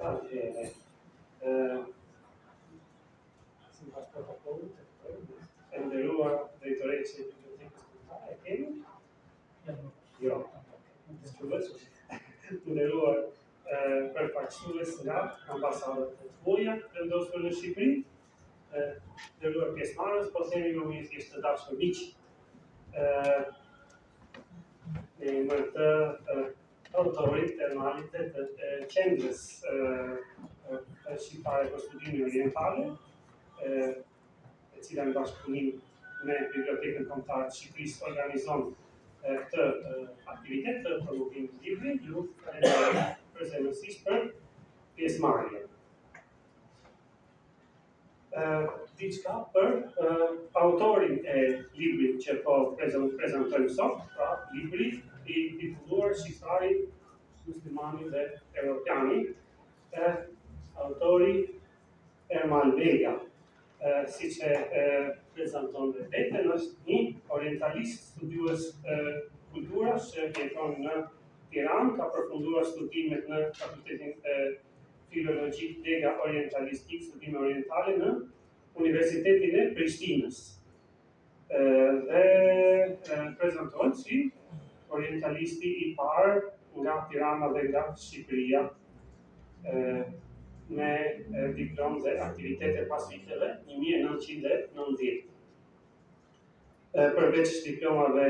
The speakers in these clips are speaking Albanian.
Atëherë, sipas protokollit e nderuar drejtoresë e bibliotekës kombëtare, e kemi? Jo. Nderuar përfaqësues nga ambasadat e tuaja të vendosur në Shqipëri, nderuar pjesëmarrës, po themi më thjesht të dashur miq, në emër të autorit të analitet të qendrës shqiptare për studime orientale, e cila në bashkëpunim me Bibliotekën Kombëtare të Shqipërisë organizon këtë aktivitet të promovimit të librit, ju falenderoj përzemërsisht për pjesëmarrjen. Diçka për autorin e librit që po prezantojmë sot, pra libri i titulluar Shqiptari, Muslimani dhe Evropiani, autori Ermal Vega, siç e prezanton vetën, është një orientalist studiues kulturash që jeton në Tiranë, ka përfunduar studimet në Fakultetin Filologjik Lega Orientalistik, studime orientale në Universitetin e Prishtinës. Dhe prezantohet si orientalisti i parë nga Tirana dhe nga Shqipëria, me diplomë dhe aktivitete pas viteve 1990. Përveç diplomave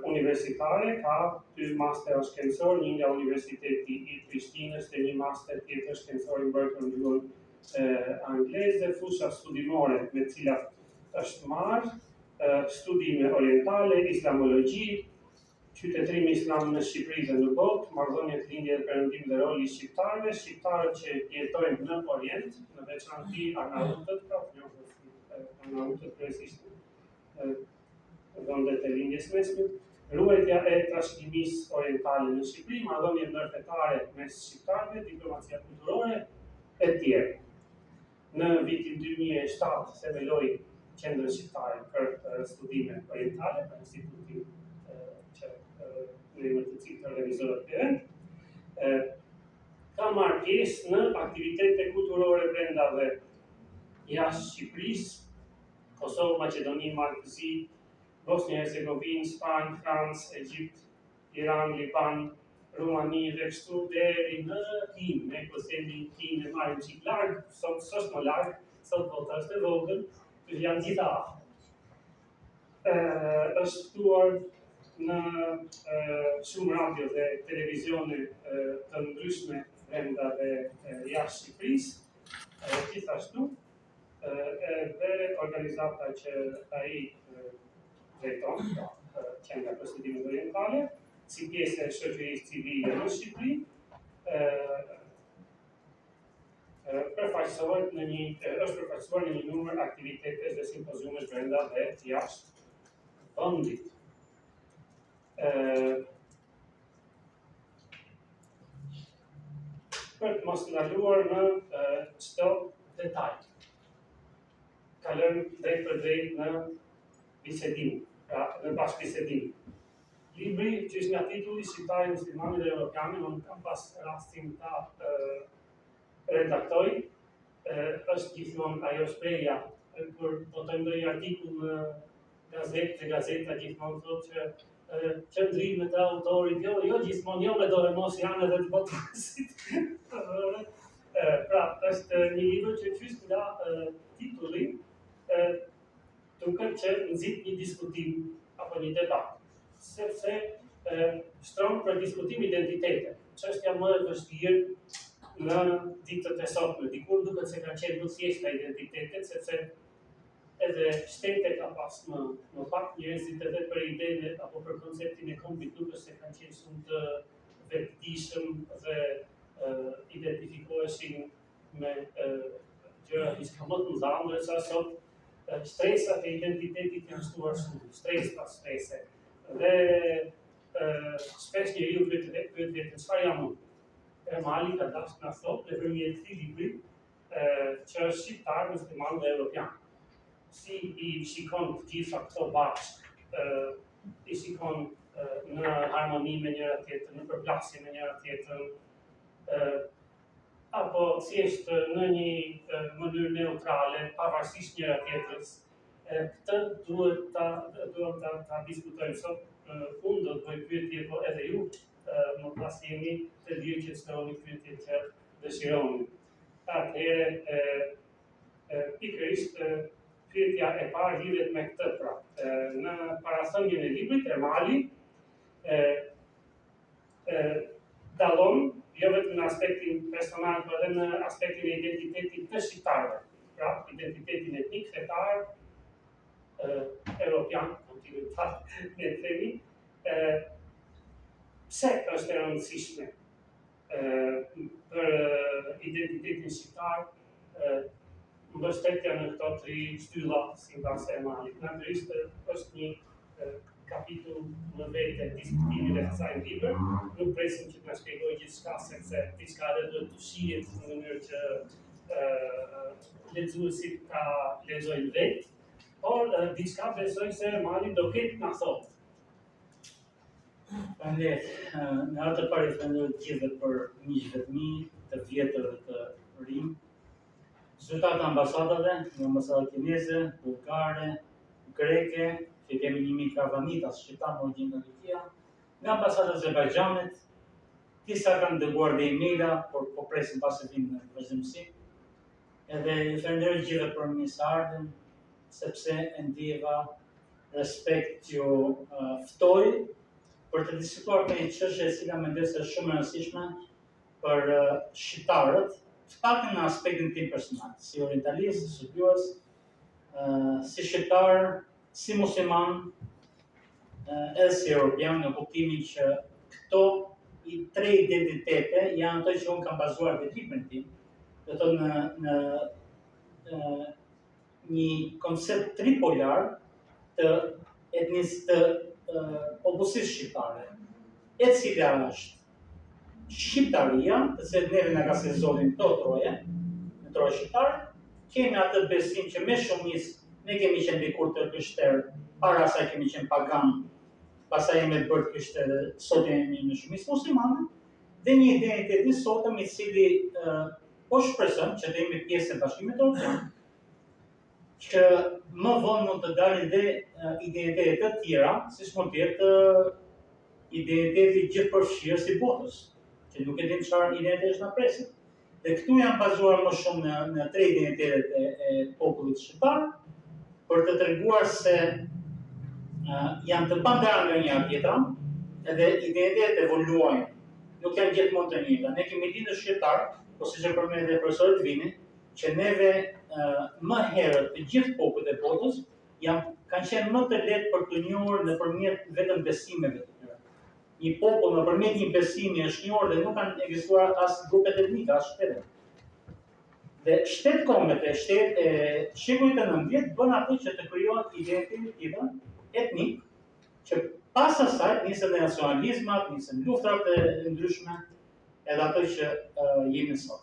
universitare, ka 2 mastera shkencor, një nga Universiteti i Prishtinës dhe një master tjetër shkencor i bërë në gjuhën angleze, fusha studimore me cilat është marrë studime orientale, islamologji, qytetërimi islam në Shqipëri dhe në botë, marrëdhëniet, lindje dhe perëndim dhe roli i shqiptarëve, shqiptarët që jetojnë në Orient, në veçanti anautët, anautët kryesisht vendet e lindjes mesme, ruajtja e trashëgimisë orientale në Shqipëri, marrëdhëniet ndërfetare mes shqiptarëve, diplomacia kulturore e tjerë. Në vitin 2007 themeloi Qendrën Shqiptare për Studime Orientale, për institutin që në emër të cilit organizohet ky event. Ka marrë pjesë në aktivitete kulturore brenda dhe jashtë Shqipërisë, Kosovë, Maqedoni, Malëzi, Bosnjë-Hercegovinë, Spanjë, Francë, Egjipt, Iran, Liban, Rumani dhe kështu deri në Kinë, ne po themi Kinë e marrim çik larg, sot s'është më larg, sot bota është e vogël, janë gjitha afër. Është ftuar në shumë radio dhe televizione të ndryshme brenda dhe jashtë Shqipërisë, gjithashtu dhe organizata që ai drejton, Qendra për Studimet Orientale, si pjesë e shoqërisë civile në Shqipëri, është përfaqësuar në një numër aktivitetesh dhe simpoziumesh brenda dhe jashtë vendit. Për të mos ndaluar në çdo detaj, kalojmë drejt për drejt në bisedim, pra në bashkëbisedim. Libri, që është nga titulli Shqiptari, Muslimani dhe Evropiani, unë kam pas rastin ta redaktoj, është gjithmonë ajo shprehja, kur botojmë ndonjë artikull në gazetë, që gazeta gjithmonë thotë që qëndrimet e autorit, jo gjithmonë, jo me dore mos janë edhe të botuesit. Pra, është një libër që qysh nga titulli duket që nxit një diskutim apo një debat, sepse shtron për diskutim identitete. Çështja më e vështirë në ditët e sotme, dikur duket se ka qenë më thjeshta identitetet, sepse edhe shtete ka pas më pak njerëzit edhe për idenë apo për konceptin e kombit nuk është se kanë qenë shumë të vetëdijshëm dhe identifikoheshin me gjëra diçka më të mëdha, ndërsa sot stresat e identitetit janë shtuar shumë, stres pas strese. Dhe shpesh njeriu pyet veten çfarë jam unë. Ermali ka dashur na thotë nëpërmjet këtij libri që është shqiptar, musliman dhe evropian. Si i shikon të gjitha këto bashkë, i shikon në harmoni me njëra tjetrën, në përplasje me njëra tjetrën, apo thjesht në një mënyrë neutrale, pavarësisht njëra tjetrës. Këtë duhet ta diskutojmë sot. Unë do të bëj pyetje, po edhe ju më pas jeni të lirë që të silloni pyetjet që dëshironi. Atëherë, pikërisht pyetja e parë lidhet me këtë pra. Në parathënien e librit Ermali dallon jo vetëm në aspektin personal, por edhe në aspektin e identitetit të shqiptarëve. Pra, identitetin etnik, fetar, europian, kontinental, ne themi, pse është e rëndësishme për identitetin shqiptar mbështetja në këto tri shtylla sipas Ermalit. Natyrisht është një kapitull në vetë diskutimit e kësaj libër, nuk presim që të na shpjegojë gjithçka, sepse diçka edhe duhet të shihet në mënyrë që lexuesit ta lexojnë vetë, por diçka besoj se Ermali do ketë na thotë. Në atë parë falenderoj të gjithëve për miqve të mi, të vjetër dhe të rinj. Zyrtarët e ambasadave, nga ambasada kineze, bulgare, greke, që kemi një mik Avanitas, shqiptar në origjinë nga Turqia, nga ambasada e Azerbajxhanit, disa kanë dërguar dhe emaila, por po presim pas se vinë në vazhdimsi. Edhe ju falenderoj të gjithëve për mirëseardhjen, sepse e ndjeva respekt që ftoj për të diskutuar për një çështje e cila mendoj se është shumë e rëndësishme për shqiptarët, të paktën në aspektin tim personal, si orientalist, si studiues, si shqiptar, si musliman, edhe si europian, në kuptimin që këto tre identitete janë ato që unë kam bazuar në librin tim, do të thotë në një koncept tripolar të etnisë popullsisë shqiptare, e cila është shqiptaria, të cilët neve na ka se zotin këto troje, në troje shqiptare, kemi atë besim që me shumicë ne kemi qenë dikur të krishterë, para asaj kemi qenë pagan, pastaj jemi bërë krishterë, sot jemi me shumicë muslimane, dhe një identitet i sotëm i cili po shpresojmë që të jemi pjesë e Bashkimit Evropian, që më vonë mund të dalin dhe identitete të tjera, siç mund të jetë identiteti gjithëpërfshirës i botës, që nuk e dim çfarë identitetesh na presin. Dhe këtu janë bazuar më shumë në tre identitetet e popullit shqiptar, për të treguar se janë të pandara nga njëra tjetra, edhe identitetet evoluojnë, nuk janë gjithmonë të njëjta. Ne kemi ditë shqiptar, po siç e përmendën dhe profesorët Vini, që neve më herët të gjithë popujt e botës kanë qenë më të lehtë për të njohur nëpërmjet vetëm besimeve të tyre. Një popull nëpërmjet një besimi është njohur dhe nuk kanë ekzistuar as grupet etnike, as shtete. Dhe shtetkombet e shekullit të 19 bën atë që të krijohet identiteti tjetër etnik, që pas asaj nisën nacionalizmat, nisën luftrat e ndryshme, edhe ato që jemi sot.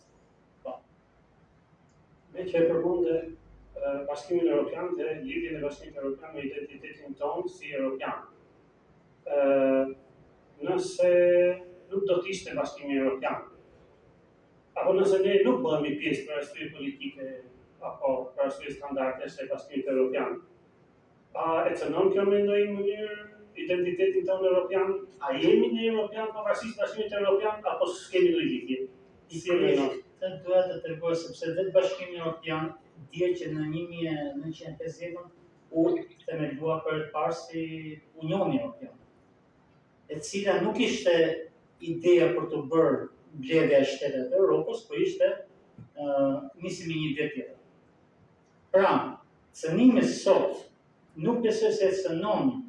Me që e përmendë Bashkimin Evropian dhe lidhjen e Bashkimit Evropian me identitetin tonë si Evropian. Nëse nuk do të ishte Bashkimi Evropian, apo nëse ne nuk bëhemi pjesë për arsye politike apo për arsye standardesh të Bashkimit Evropian, a e cënon kjo me ndonjë mënyrë identitetin tonë evropian? A jemi ne evropian pavarësisht Bashkimit Evropian apo s'kemi ndonjë lidhje? Të duhet të tregoj sepse vetë Bashkimi Evropian dje që në 1950 u themelua për të parë si Unioni Evropian, e cila nuk ishte ideja për të bërë mbledhja e shtetet e Europës, por ishte nisimi një ide tjetër. Pra, cënimi sot nuk besoj se cënon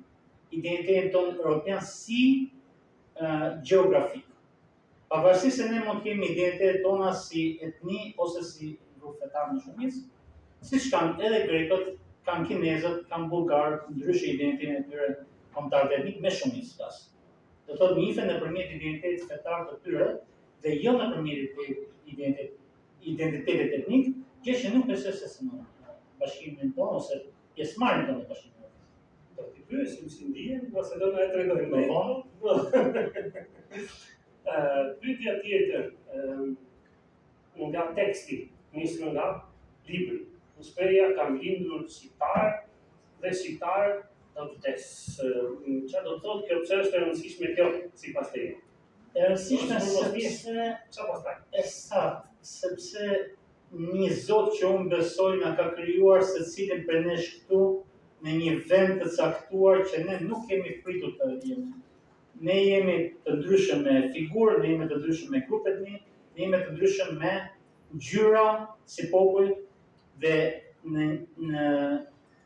identitetin tonë evropian si gjeografik. Pavarësisht se ne mund të kemi identitetet tona si etni ose si grup fetar në shumicë, siç kanë edhe grekët, kanë kinezët, kanë bullgarët, ndryshe identitetin e tyre kombëtar dhe etnik me shumicë tas. Do thotë njihen nëpërmjet identitetit fetar të tyre dhe jo nëpërmjet identitetit etnik, gjë që nuk besoj se cënon bashkimin tonë ose pjesëmarrjen tonë në bashkimin. Do t'i pyesim si ndihen, ose do na e tregojnë më vonë. Pyetja tjetër, nga teksti, nisë nga libri. Në shpreja kam lindur shqiptar dhe shqiptar do të vdes. Çfarë do të thotë kjo, pse është e rëndësishme kjo sipas teje? E rëndësishme sepse Çfarë pastaj? e saktë, sepse një Zot që unë besoj na ka krijuar secilin për nesh këtu në një vend të caktuar që ne nuk kemi pritur të jemi. Ne jemi të ndryshëm me figurë, ne jemi të ndryshëm me grup etnik, ne jemi të ndryshëm me ngjyra si popull dhe në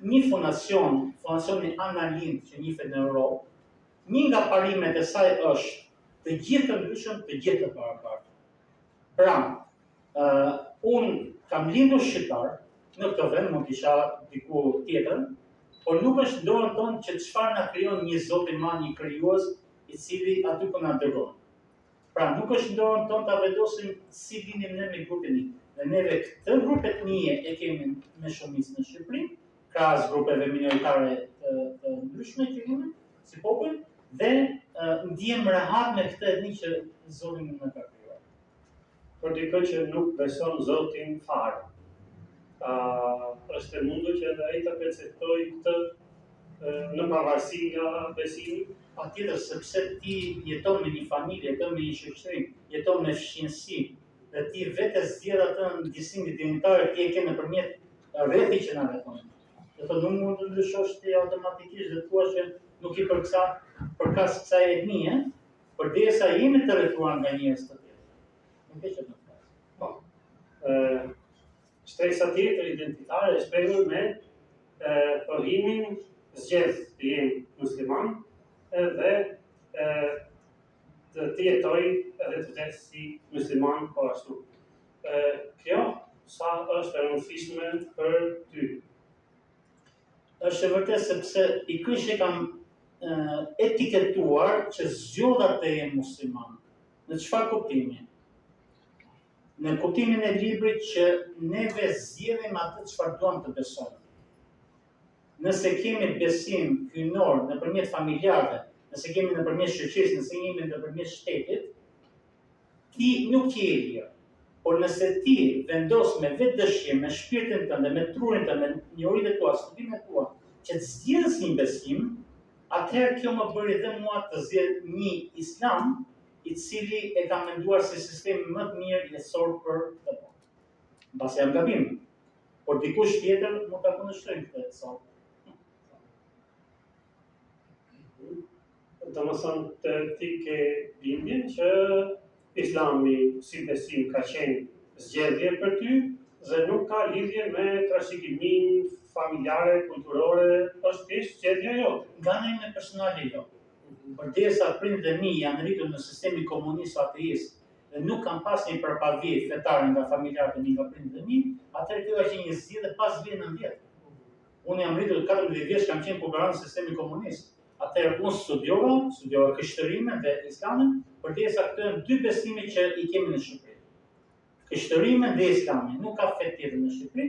një fondacioni Anna Lindh që njihet në Europë, një nga parimet e saj është të gjithë të ndryshëm, të gjithë të barabartë. Pra, unë kam lindur shqiptar në këtë vend, mund t'isha diku tjetër, por nuk është në dorën tonë që çfarë na krijon një Zot i madh, një krijues i cili aty ku na dërgon. Pra, nuk është në dorën tonë ta vendosim si linim ne me grupin një. Dhe neve këtë grup etnie e kemi me shumicë në Shqipëri, krahas grupeve minoritare të ndryshme që kemi si popull, dhe ndihem rehat me këtë etni që Zoti më ka krijuar. Për dikë që nuk beson Zotin fare, është e mundur që edhe ai të perceptoj këtë në pavarësi nga besimi? Patjetër, sepse ti jeton me një familje, jeton me një shoqëri, jeton me fshinësi, dhe ti vetë zgjedh atë ndjesimin identitar ti e ke nëpërmjet rrethit që na rrethon. Do të nuk mund të ndryshosh ti automatikisht dhe thua që nuk i përkas kësaj etnie, përderisa jemi të rrethuar nga njerëz të tjerë. Nuk e çfarë të flas. Po. Shtresa tjetër identitare është shprehur me pohimin zgjedh të jemi musliman dhe të jetoj edhe të vdes si musliman po ashtu. Kjo sa është e rëndësishme për ty? Është e vërtetë sepse i kryq e kam etiketuar që zgjodha të jem musliman. Në çfarë kuptimi? Në kuptimin e librit që neve zgjedhim atë çfarë duam të besojmë. Nëse kemi besim hyjnor nëpërmjet familjarëve, nëse kemi nëpërmjet shoqërisë, nëse jemi nëpërmjet shtetit, ti nuk je i lirë. Por nëse ti vendos me vetë dëshirë, me shpirtin tënd, me trurin tënd, me njohuritë tua, studimet tua, që të zgjedhësh një besim, atëherë kjo më bëri dhe mua të zgjedh një islam i cili e kam menduar si sistemi më të mirë jetësor për këtë botë. Mbas jam gabim, por dikush tjetër mund ta kundërshtojë këtë sot. Domethënë ti ke bindjen që Islami si besim ka qenë zgjedhje për ty dhe nuk ka lidhje me trashëgiminë familjare, kulturore, është thjesht zgjedhja jote. Nga ndonjë personale jo. Përderisa prindërit e mi janë rritur në sistemin komunist ateist dhe nuk kanë pas një përpavje fetare nga familjarët e mi, nga prindërit e mi, atëherë kjo ka qenë një zgjedhje pas vitit 90. Unë jam rritur 14 vjeç, kam qenë programor në sistemin komunist. Atëherë unë studiova kështërimin dhe islamin, përderisa këto janë dy besime që i kemi në Shqipëri. Kështërimin dhe islamin, nuk ka fe tjetër në Shqipëri,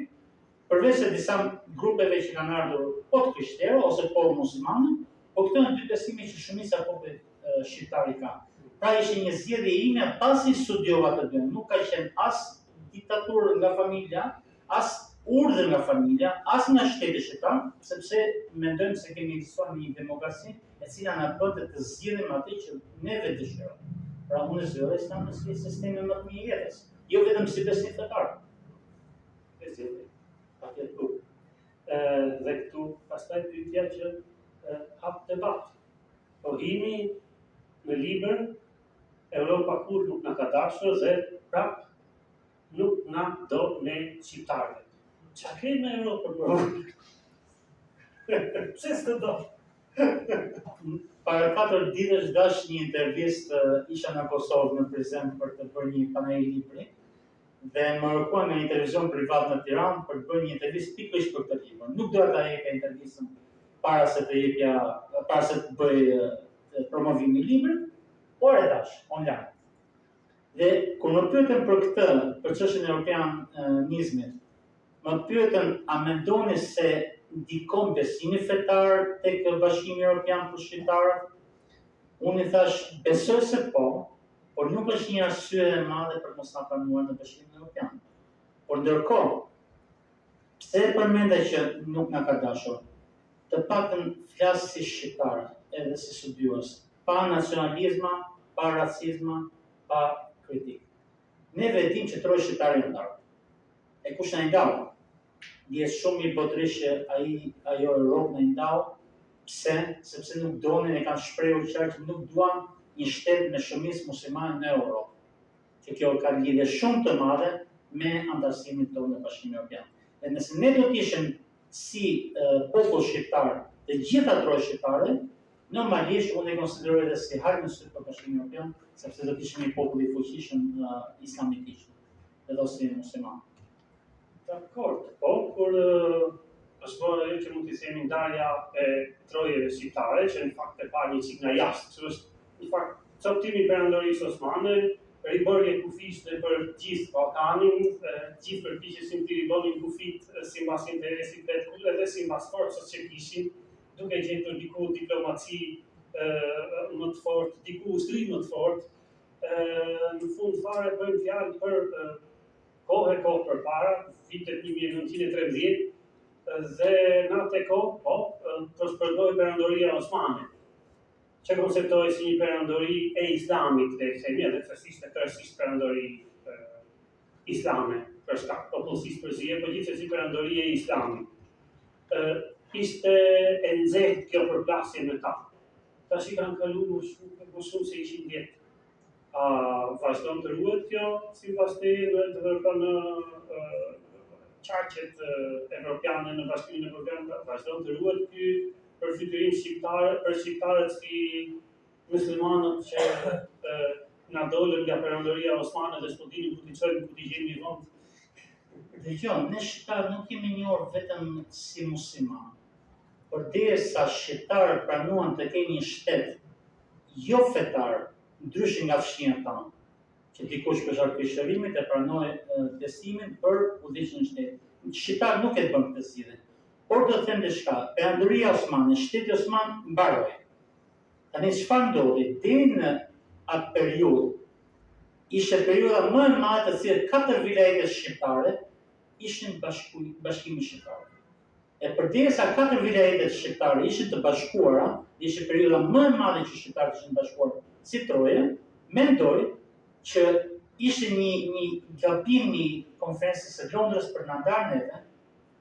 përveç se disa grupeve që kanë ardhur po të krishterë ose po muslimanë, po këto janë dy besime që shumica popullit shqiptar i ka. Pra ishte një zgjedhje ime pasi studiova të dy, nuk ka qenë as diktaturë nga familja, as urdhër nga familja, as nga shteti shqiptar, sepse mendojmë se kemi ekzistuar në një demokraci e cila na bën të zgjidhim atë që ne vetë dëshirojmë. Pra unë zgjedhja islamin si sistemi më të mirë jetës, jo vetëm si besim fetar. Patjetër. Dhe këtu pastaj pyetja që hap debat. Pohimi në libër Europa kur nuk na ka dashur dhe prap nuk na do me shqiptarët. Qa kemi me Europën, bro? Pse s'të do? Para 4 ditësh dash një intervistë, isha në Kosovë në prezent për të bërë një panel libri, dhe më kërkuan në një televizion privat në Tiranë për të bërë një intervistë pikërisht për këtë libër. Nuk doja ta jepja intervistën para se të bëj promovimin e librit, por e dash online. Dhe kur më pyetën për këtë, për çështjen e europianizmit, më pyetën a mendoni se ndikon besimi fetar tek Bashkimi Evropian për shqiptarët? Unë i thash, besoj se po, por nuk është një arsye e madhe për mos ta pranuar në Bashkimin Evropian. Por ndërkohë, pse e përmenda që nuk na ka dashur? Të paktën flas si shqiptar, edhe si studiues, pa nacionalizma, pa racizma, pa kritik. Ne vedim që troj shqiptarë janë ndarë. E kush na i ndau? Dihet shumë i botërisht që ajo Europë na i ndau. Pse? Sepse nuk donin, e kanë shprehur qartë që nuk duan një shtet me shumicë muslimane në Europë. Që kjo ka lidhje shumë të madhe me antarësimin tonë në Bashkimin Evropian. Dhe nëse ne do të ishim si popull shqiptar, të gjitha troj shqiptare, normalisht unë e konsideroj edhe si harë në sytë për Bashkimin Evropian, sepse do të ishim një popull i fuqishëm islamikisht, edhe si musliman. Dakord, po, kur është bërë ajo që mund të themi ndarja e trojeve shqiptare, që në fakt e parë një çik nga jashtë, që është në fakt coptimi i perandorisë osmane, ribërje kufishte për gjithë Ballkanin, gjithë përpiqesin të ribonin kufit sipas interesit vetë, edhe sipas forcës që kishin, duke gjetur diku diplomaci më të fortë, diku ushtri më të fortë. Në fund fare bëjmë fjalë për kohë përpara, vitet 1913, dhe në atë kohë, po, përshpërndoi perandoria osmane, që konceptohej si një perandori e islamit, dhe themi edhe thjesht tërësisht perandori islame, për shkak popullsisë përzije, por gjithsesi perandori e islamit. Ishte e nxehtë kjo përplasje me ta. Tash i kanë kaluar më shumë se 100 vjet. Vazhdon të ruhet kjo, sipas teje, në qarqet evropiane në Bashkimin Evropian, vazhdon të ruhet ky përfytyrim shqiptar, për shqiptarët si muslimanët që na dolën nga perandoria osmane dhe s'po dinim ku t'i çojmë, ku t'i gjejmë vend. Dëgjoj, ne shqiptarët nuk jemi njohur vetëm si musliman, por derisa shqiptarët pranuan të kenë një shtet jo fetar, ndryshe nga fshinjat tanë, që dikush për shkak të krishterimit e pranoi besimin për udhëheqjen e shtetit. Shqiptarët nuk e bën këtë zgjidhje. Por do të them diçka, perandoria osmane, shteti osman mbaroi. Tani çfarë ndodhi? Deri në atë periudhë ishte periudha më e madhe të cilët 4 vilajet shqiptare ishin bashkimi shqiptar. E përderisa 4 vilajet shqiptare ishin të bashkuara, ishte periudha më e madhe që shqiptarët ishin bashkuar si troje, mendoj që ishte një gabim i konferencës së Londrës për na ndarë neve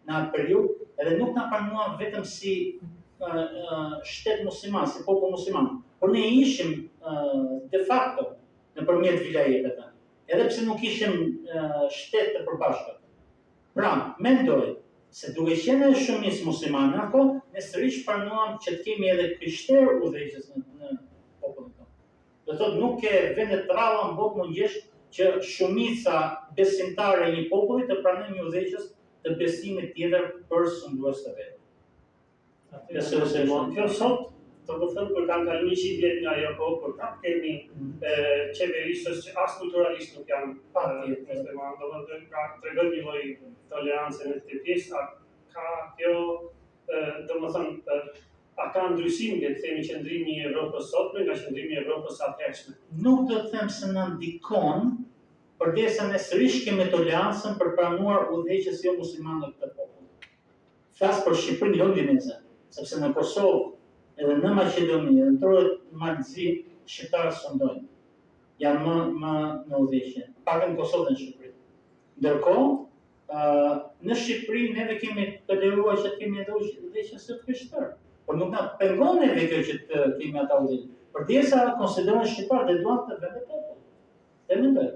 në atë periudhë, edhe nuk na pranuan vetëm si shtet musliman, si popull musliman, por ne ishim de facto nëpërmjet vilajeteve, edhe pse nuk ishim shtet të përbashkët. Pra, mendoj se duke qenë shumicë muslimane ako, ne sërish pranuam që të kemi edhe krishterë udhëheqës në popullin tonë. Do thotë nuk ke vende të rralla në botë mundjesh që shumica besimtare e një populli të pranojnë një udhëheqës të besimit tjetër për sundues të vetë. Kjo sot, të më thëmë, kur kanë kaluar 100 vjet nga ajo kohë, kur prapë kemi qeverisës që as kulturalisht nuk janë muslimanë, do të tregon një lloj tolerancë në këtë pjesë, ka kjo, do të thënë, a ka ndryshim që themi qëndrimi i Evropës sotme nga qëndrimi i Evropës atëhershme? Nuk do të them se na ndikon, përderisa ne sërish kemi tolerancën për pranuar udhëheqjes jo musliman në këtë popull. Flas për Shqipërinë jo Dinezë, sepse në Kosovë, edhe në Maqedoni, edhe në Trojet Malzi, shqiptarët sondojnë. Janë më në udhëheqje, pakën në Kosovë dhe në Shqipëri. Ndërkohë, në Shqipëri neve kemi toleruar që kemi edhe udhëheqje së krishterë, por nuk na pengon neve kjo që të kemi ata udhëheqje. Përderisa konsiderohen shqiptar dhe duan të vende popull. E mendoj.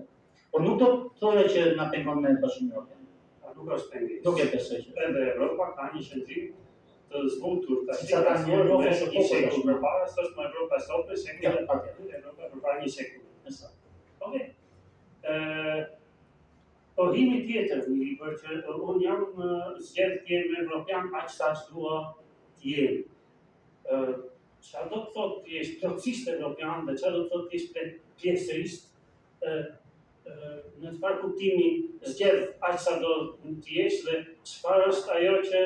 Por nuk do të thotë që na pengon me Bashkimin Evropian. Nuk është pengesë. Nuk e besoj që. Edhe Evropa ka një qendrim të zbutur, të Siç ata në Europë një është shekull përpara, s'është më Evropa e sotme, Ja, Evropa përpara një shekull. Ësakt. Okej. Pohimi tjetër një libër që unë jam zgjedh të jem evropian aq sa dua të jem. Çfarë do të thotë të jesh plotësisht evropian dhe çfarë do të thotë të jesh pjesërisht në çfarë kuptimi zgjedh aq sa do të jesh dhe çfarë është ajo që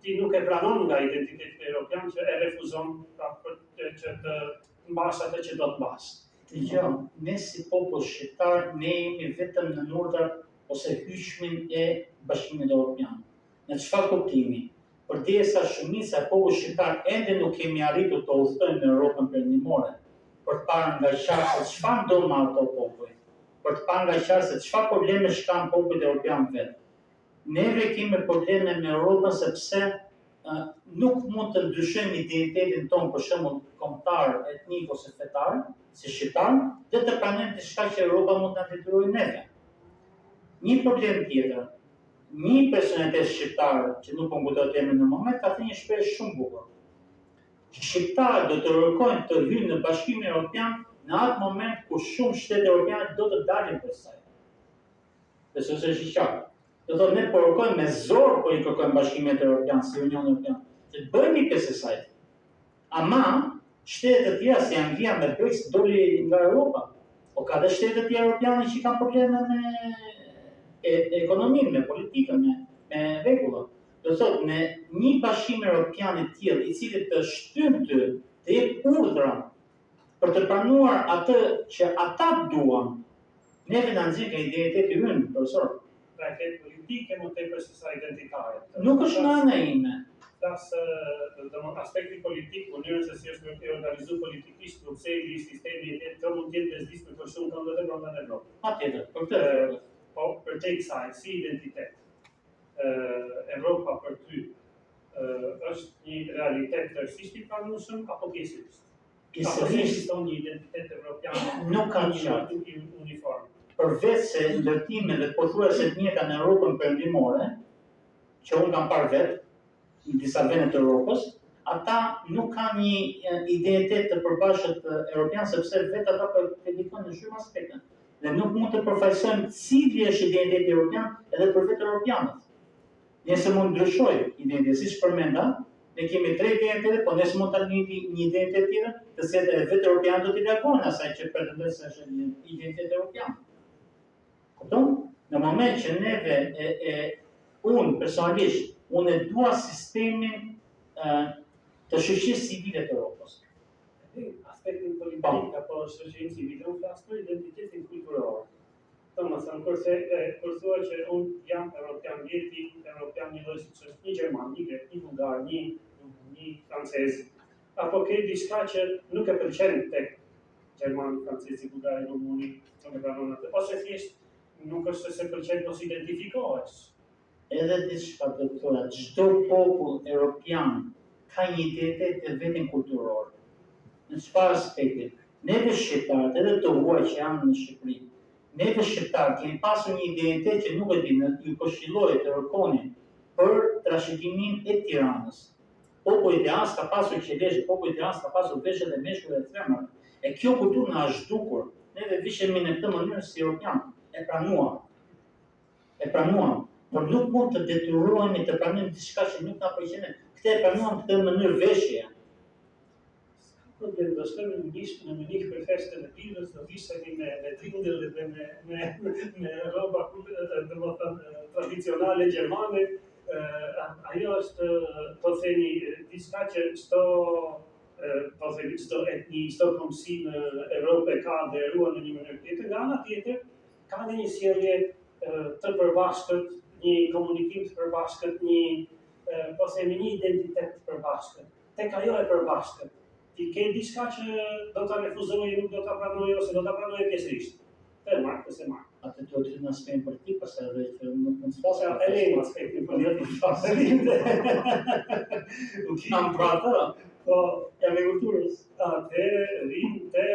ti nuk e pranon nga identiteti evropian që e refuzon që të mbash atë që do të mbash. Dëgjoj, ne si popull shqiptar, ne jemi vetëm në urdhër ose hyjshmin e Bashkimit Evropian. Në çfarë kuptimi? Përderisa shumica e popullit shqiptar ende nuk kemi arritur të udhtojmë në Europën Perëndimore, për të parë nga qartë se çfarë do me ato popull, për të parë nga qartë se çfarë probleme shkan popullit evropian vetë. Neve kemi probleme me Europën sepse nuk mund të ndryshojmë identitetin tonë, për shembull kombëtar, etnik ose fetar, si shqiptar, dhe të pranojmë diçka që Europa mund ta detyrojë neve. Një problem tjetër, një personalitet shqiptar që nuk po ngutoj temën në moment, ka thënë një shprehje shumë bukur. Shqiptarët do të kërkojnë të hyjnë në Bashkimin Evropian në atë moment kur shumë shtete evropiane do të dalin prej saj. Besoj se është i qartë. Do thotë ne po kërkojmë me zor po i kërkojmë Bashkimin Evropian si Unioni Evropian, që të bëhemi pjesë e saj. Ama shtetet të tjera si Anglia me Brexit doli nga Europa. Po ka dhe shtetet të tjera europiane që kanë probleme me ekonominë, me politikën, me rregulla. Do thotë në një bashkim evropian i tillë i cili të shtyn të jep urdhra për të pranuar atë që ata duan, neve na nxjerr nga identiteti ynë, profesor. Pra e politike më tepër se sa identitare. Nuk është nga ana ime. Plas aspekti politik, mënyrën se si është organizuar politikisht, Bruxelli, sistemi i tjetër mund të jetë bezdisme për shumë këndë dhe brenda në Evropë. Patjetër, për këtë. Po për te kësaj, si identitet, Evropa për ty është një realitet tërësisht i pranueshëm apo pjesërisht? Pjesërisht Ka një identitet evropian nuk ka qartë. Uniform. Përveç se ndërtime dhe pothuajse të njëjta në Europën Perëndimore, që unë kam parë vetë në disa vende të Europës, ata nuk kanë një identitet të përbashkët evropian sepse vetë ata predikojnë në shumë aspekte. Dhe nuk mund të përfaqësojmë cili është identiteti evropian edhe për vetë europianët. Nëse mund ndryshoj identitet, siç përmenda, ne kemi 3 identitete, po nëse mund të një identitet tjetër, të cilët vetë europianët do t'i largojnë asaj që pretendojnë se është një identitet evropian. Kupton? Në moment që neve unë personalisht unë e dua sistemin të shoqërisë civile të Europës. Aspektin politik apo shoqërinë civile, unë flas për identitetin kulturor. Domethënë kur thua që unë jam evropian vjeti, evropian një lloj siç është një gjerman, një grek, një bulgar, një francez, apo ke diçka që nuk e pëlqen tek gjerman, francezi, bulgari, rumuni, nuk e pranon atë, ose thjesht nuk është se pëlqen mos identifikohesh. Edhe diçka të thonë, çdo popull evropian ka një identitet të vetin kulturor. Në çfarë aspekti? Neve shqiptarët, edhe të huaj që janë në Shqipëri, neve shqiptarët kemi pasur një identitet që nuk e di, ju këshilloj të kërkoni për trashëgiminë e Tiranës. Populli i Tiranës ka pasur qelezhe, populli i Tiranës ka pasur veshje dhe meshkuj dhe femra. E kjo kulturë na është dukur. Neve vishemi në këtë mënyrë si europian. E pranuam. Por nuk mund të detyrohemi të pranojmë diçka që nuk na pëlqen. Këtë e pranuam këtë mënyrë veshje. Problem do shkojmë në Munich për festën e pirës, do vishemi me trindel dhe me rroba domethënë tradicionale gjermane. Ajo është, po themi, diçka që çdo etni, çdo kombësi në Europë ka nderuar në një mënyrë tjetër. Nga ana tjetër, ka një sjellje të përbashkët, një komunikim të përbashkët, po themi një identitet të përbashkët. Tek ajo e përbashkët. Ti ke diçka që do ta refuzojë, nuk do ta pranojë ose do ta pranojë pjesërisht. Të marrë, ose marrë. Atë do të në aspektin politik, pastaj edhe që nuk mund të pasë. E lejmë aspektin politik. Nuk jam pra atë, po jam e kulturës. Atë rinë te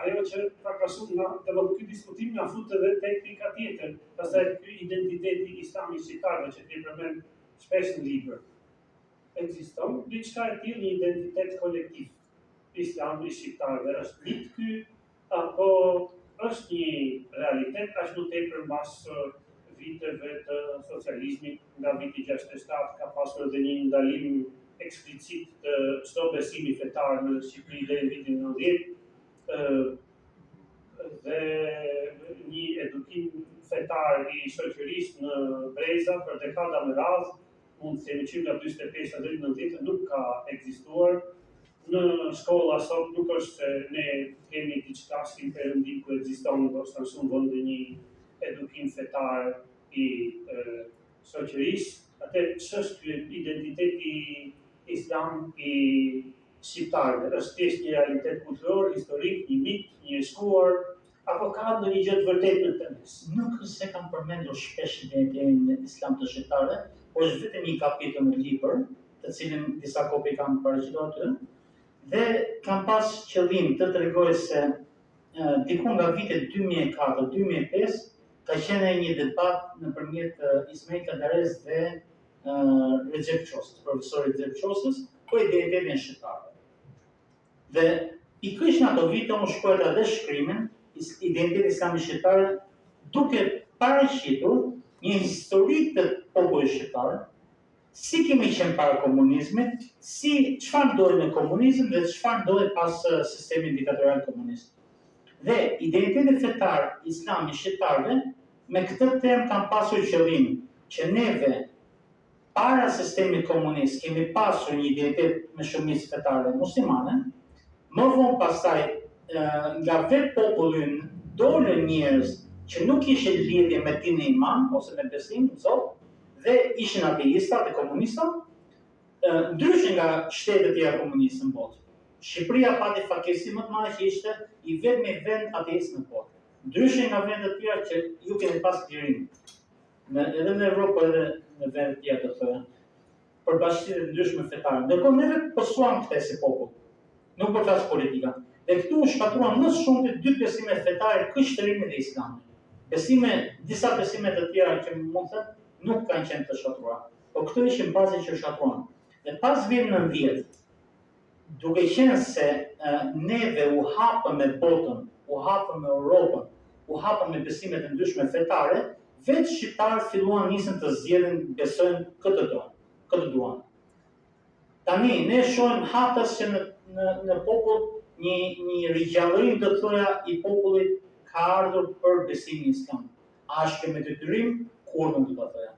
ajo që ka shumë, të vëllë këtë diskutim nga fut edhe tek pika tjetër. Pastaj ky identiteti islamit shqiptarëve që ti përmend shpesh në libër. Ekziston diçka e tillë, një identitet kolektiv. Islami shqiptarëve është mit ky apo është një realitet aq më tepër mbas viteve të socializmit, nga viti 67 ka pasur edhe një ndalim eksplicit të çdo besimi fetar në Shqipëri deri në vitin 90, dhe një edukim fetar i shoqërisë në breza për dekada me radhë, mund të themi që nga 45 deri në 90 nuk ka ekzistuar. në shkolla sot nuk është se ne kemi diçka si perëndim ku ekziston ndoshta shumë vende një edukim fetar i shoqërisë, atë ç'është ky identiteti islam i shqiptarëve, është thjesht një realitet kulturor, historik, një mit, një shkuar, apo ka ndonjë gjë të vërtetë në të mes? Nuk se kam përmendur shpesh identitetin islam të shqiptarëve, por është vetëm një kapitull në libër, të cilin disa kopi kam paraqitur aty, dhe kam pas qëllim të tregoj se diku nga vitet 2004-2005 ka qenë një debat nëpërmjet Ismail Kadares dhe Recep Çosës, profesori Recep Çosës, për identitetin shqiptar. Dhe pikërisht në ato vite unë shkruajta dhe shkrimin identiteti islamit shqiptar, duke paraqitur një histori të popullit shqiptar, si kemi qenë para komunizmit, si çfarë ndodhi në komunizëm dhe çfarë ndodhi pas sistemit diktatorial komunist. Dhe identiteti fetar islam i shqiptarëve me këtë term kam pasur qëllim që neve para sistemit komunist kemi pasur një identitet me shumicë fetare muslimane, më vonë pastaj nga vetë populli dolën njerëz që nuk kishin lidhje me dinin imam ose me besim në Zot, dhe ishin ateista dhe komunista, ndryshe nga shtetet tjera komuniste në botë. Shqipëria pati fatkeqësi më të madhe që ishte i vetmi vend ateist në botë. Ndryshe nga vendet tjera që ju keni pas lirim. Edhe në Evropë edhe në vendet tjera të thoya, për bashkësitë të ndryshme fetare. Ndërkohë neve pësuam këtë si popull, nuk për flas politika. Dhe këtu u shkatruan më shumë të dy besimet fetare, krishterimi dhe islami. Disa besime të tjera që mund të thënë nuk kanë qenë të shkatruar, por këto ishin bazat që shkatruan. Dhe pas vitit 90, duke qenë se neve u hapëm me botën, u hapëm me Europën, u hapëm me besimet e ndryshme fetare, vetë shqiptarët filluan nisën të zgjedhin, besojnë këtë duan. Tani ne shohim hatës që në popull një rigjallërim të thoya i popullit ka ardhur për besimin islam. A është kjo me detyrim? Kur nuk do të thoya.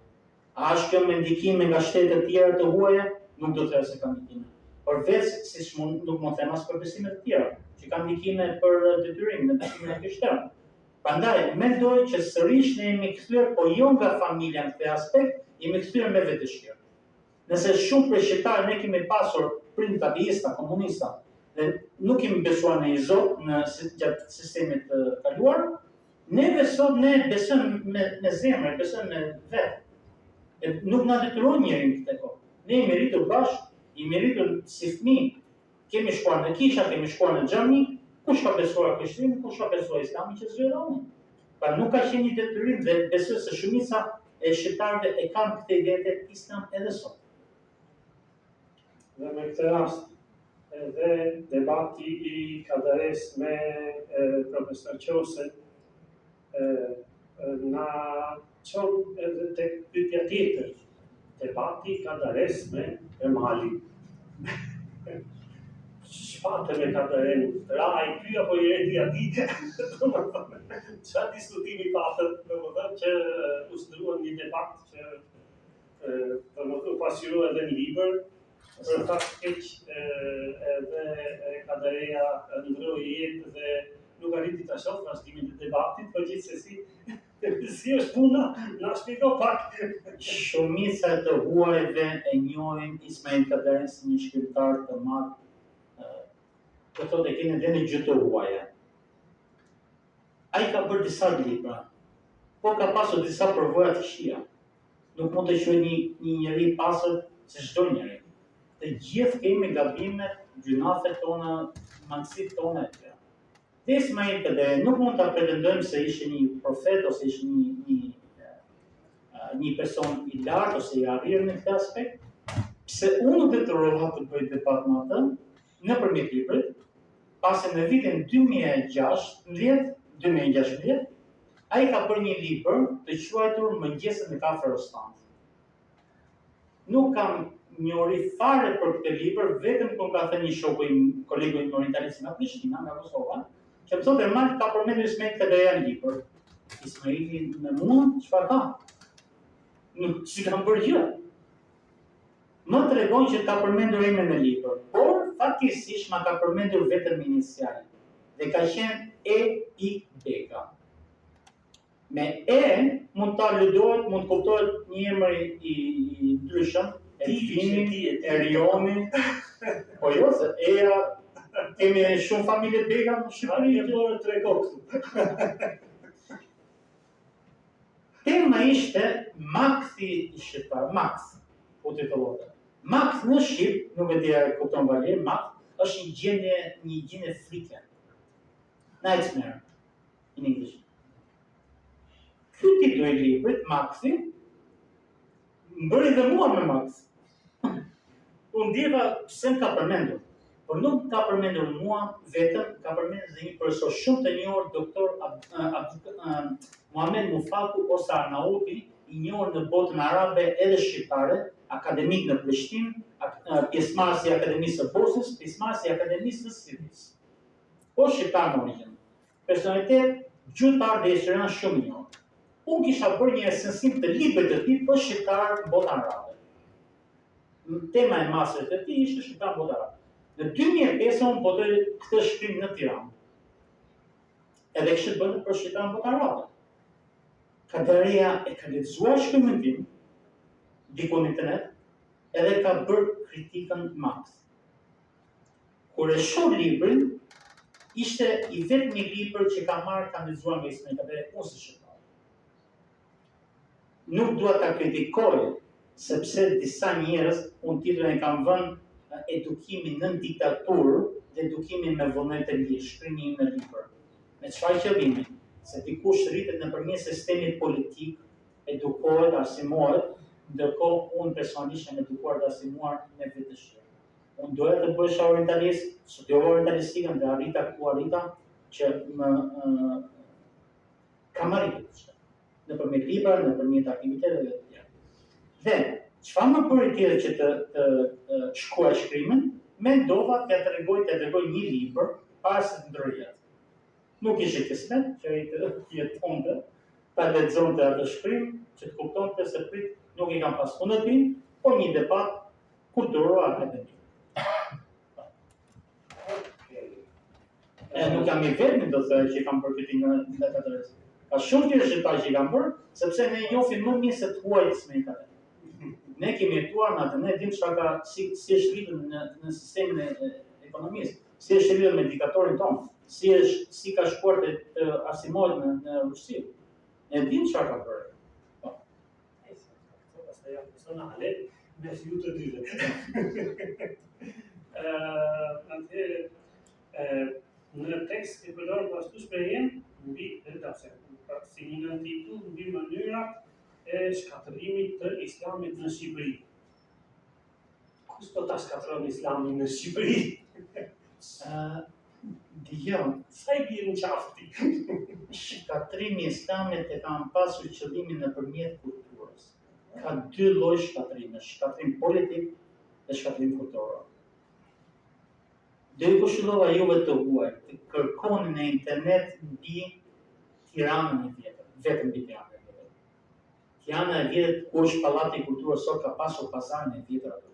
A është kjo me ndikime nga shtetet tjera të huaja? Nuk do të thoya se ka ndikime. Përveç siç nuk mund të them as për besimet të tjera, që kanë ndikime për detyrim në besimin e krishterë. Prandaj mendoj që sërish ne jemi kthyer, po jo nga familja në këtë aspekt, jemi kthyer me vetëdijshërë. Nëse shumë prej shqiptarëve ne kemi pasur prindë ateista, komunista, dhe nuk kemi besuar në një Zot në gjatë sistemit të kaluar, neve sot ne besojmë me zemër, besojmë me vetë. Nuk na detyron njëri në këtë kohë. Ne jemi rritur bashkë, jemi rritur si fëmijë, kemi shkuar në kisha, kemi shkuar në xhami, kush ka besuar krishterimin, kush ka besuar islamin që zgjedhë unë. Pra nuk ka qenë një detyrim dhe besoj se shumica e shqiptarëve e kanë këtë identitet islam edhe sot. Dhe me këtë rast, edhe debati i Kadares me profesor Çosën na çon edhe tek pyetja tjetër, debati i Kadares me Emali. Shpate me Kadaren, raj ky apo i redi atij, çfarë diskutimi patët, domethënë që u zdruan një debat që domethënë pasqyroi edhe në libër, për fakt keq edhe Kadareja ndroi jetë dhe nuk arriti ta shohë vazhdimin e debatit, por gjithsesi si është puna, na shpjego pak. Shumica të huajve e njohin Ismail Kadaren si një shkrimtar të madh, të thotë e keni dhe në gjuhë të huaja. Ai ka bërë disa libra, po ka pasur disa përvoja të këqija. Nuk mund të quhet një njeri i pastër se çdo njeri. Të gjithë kemi gabimet, gjunafet tona, mangësitë tona e tjera. Dhe Ismail Kadaren nuk mund ta pretendojmë se ishte një profet ose ishte një person i lartë ose i arrirë në këtë aspekt. Pse unë detyrova të bëj debat me atë nëpërmjet librit, pasi në vitin 2016, ai ka bërë një libër të quajtur Mëngjeset në kafe Rostant. Nuk kam njohuri fare për këtë libër, vetëm kur ka thënë një shoku im, kolegu im orientalist nga Prishtina, nga Kosova, që më thotë Ermal ka përmendur Ismail Kadaren në libër. Ismaili me mua, çfarë ka? Si kam bërë gjë. Më tregon që ka përmendur emrin në libër, por fatkeqësisht ma ka përmendur vetëm inicialin. Dhe ka qenë E.Beka. Me E mund ta lëdohet, mund kuptohet një emër i ndryshëm, Elfini, Erioni. Po jo, se Eja kemi shumë familje Beka në Shqipëri. E bërë 3 kokë. Tema ishte Maxi i shqiptar, Max, po titullohet. Max në Shqip, nuk e di a e kupton valje, Max është një gjendje frike. Nightmare in English. Ky titull i librit, Maxi, më bëri dhe mua me Max. Unë ndjeva pse më ka përmendur, por nuk ka përmendur mua vetëm, ka përmendur dhe një person shumë të njohur, doktor Muhamet Mufaku ose Arnauti, i njohur në botën arabe edhe shqiptare, akademik në Prishtinë, pjesëmarrës i Akademisë së Bosnjës, pjesëmarrës i Akademisë së Sirisë. Po shqiptar në origjinë. Personalitet gjyqtar dhe historian shumë i njohur. Unë kisha bërë një recensim të librit të tij për shqiptar në botën arabe. Tema e masterit të tij ishte shqiptar në botën arabe. Në 2005 unë botoj këtë shkrim në Tiranë. Edhe kishte bërë për shqiptar në botën arabe. Kaderia e ka lexuar shkrimin tim, diku në internet, edhe ka bërë kritikën Max. Kur e shoh librin, ishte i vetmi një libër që ka lexuar nga Ismail Kaderi ose shqiptar. Nuk dua ta kritikoj, sepse disa njerëz unë titullin e kam vënë edukimi në diktaturë dhe edukimi me vullnet të ligj, shkrimi në libër. Me çfarë qëllimi? Se dikush rritet nëpërmjet sistemit politik, edukohet, arsimohet, ndërkohë unë personalisht jam edukuar dhe arsimuar me vetëdijshërë. Unë doja të bëhesha orientalist, studiova orientalistikën dhe arrita ku arrita që kam arritur nëpërmjet librave, nëpërmjet aktiviteteve të tjera. Dhe çfarë më bëri tjetër që të shkruaj shkrimin, mendova t'ia tregoj një libër para se të ndrojë. Nuk ishte kismet që ai të jetonte, ta lexonte atë shkrim, që të kuptonte se prit nuk i kam pas punën e tij, por një debat kulturor akademik. Nuk jam i vetmi do të thënë që kam bërë kritikë nga atë rreth. Ka shumë tjerë shqiptarë që kam bërë, sepse ne njohim më mirë se thuajtës me ata. Ne kemi jetuar në atë, ne dim çfarë ka si është rritur në sistemin e ekonomisë, si është rritur me diktatorin tonë, si ka shkuar të arsimohet në Rusi. Ne dim çfarë ka bërë. Pastaj janë personale, me ju të dyve. Atëherë, në tekst e përdorur po ashtu shprehjen mbi si një titull mbi mënyrat e shkatërimit të islamit në Shqipëri. Kush do ta shkatërron islamin në Shqipëri? Sa i bie në qafti? Shkatrimi i islamit e kam pasur qëllimin nëpërmjet kulturës. Ka dy lloj shkatrimi, shkatrim politik dhe shkatrim kulturor. Dhe ju këshillova juve të huaj, të kërkoni në internet mbi Tiranën e vjetër, vetëm mbi Tiranën e vjetër. Tirana e vjetër ku është pallati i kulturës sot ka pasur pazarin e vjetër aty.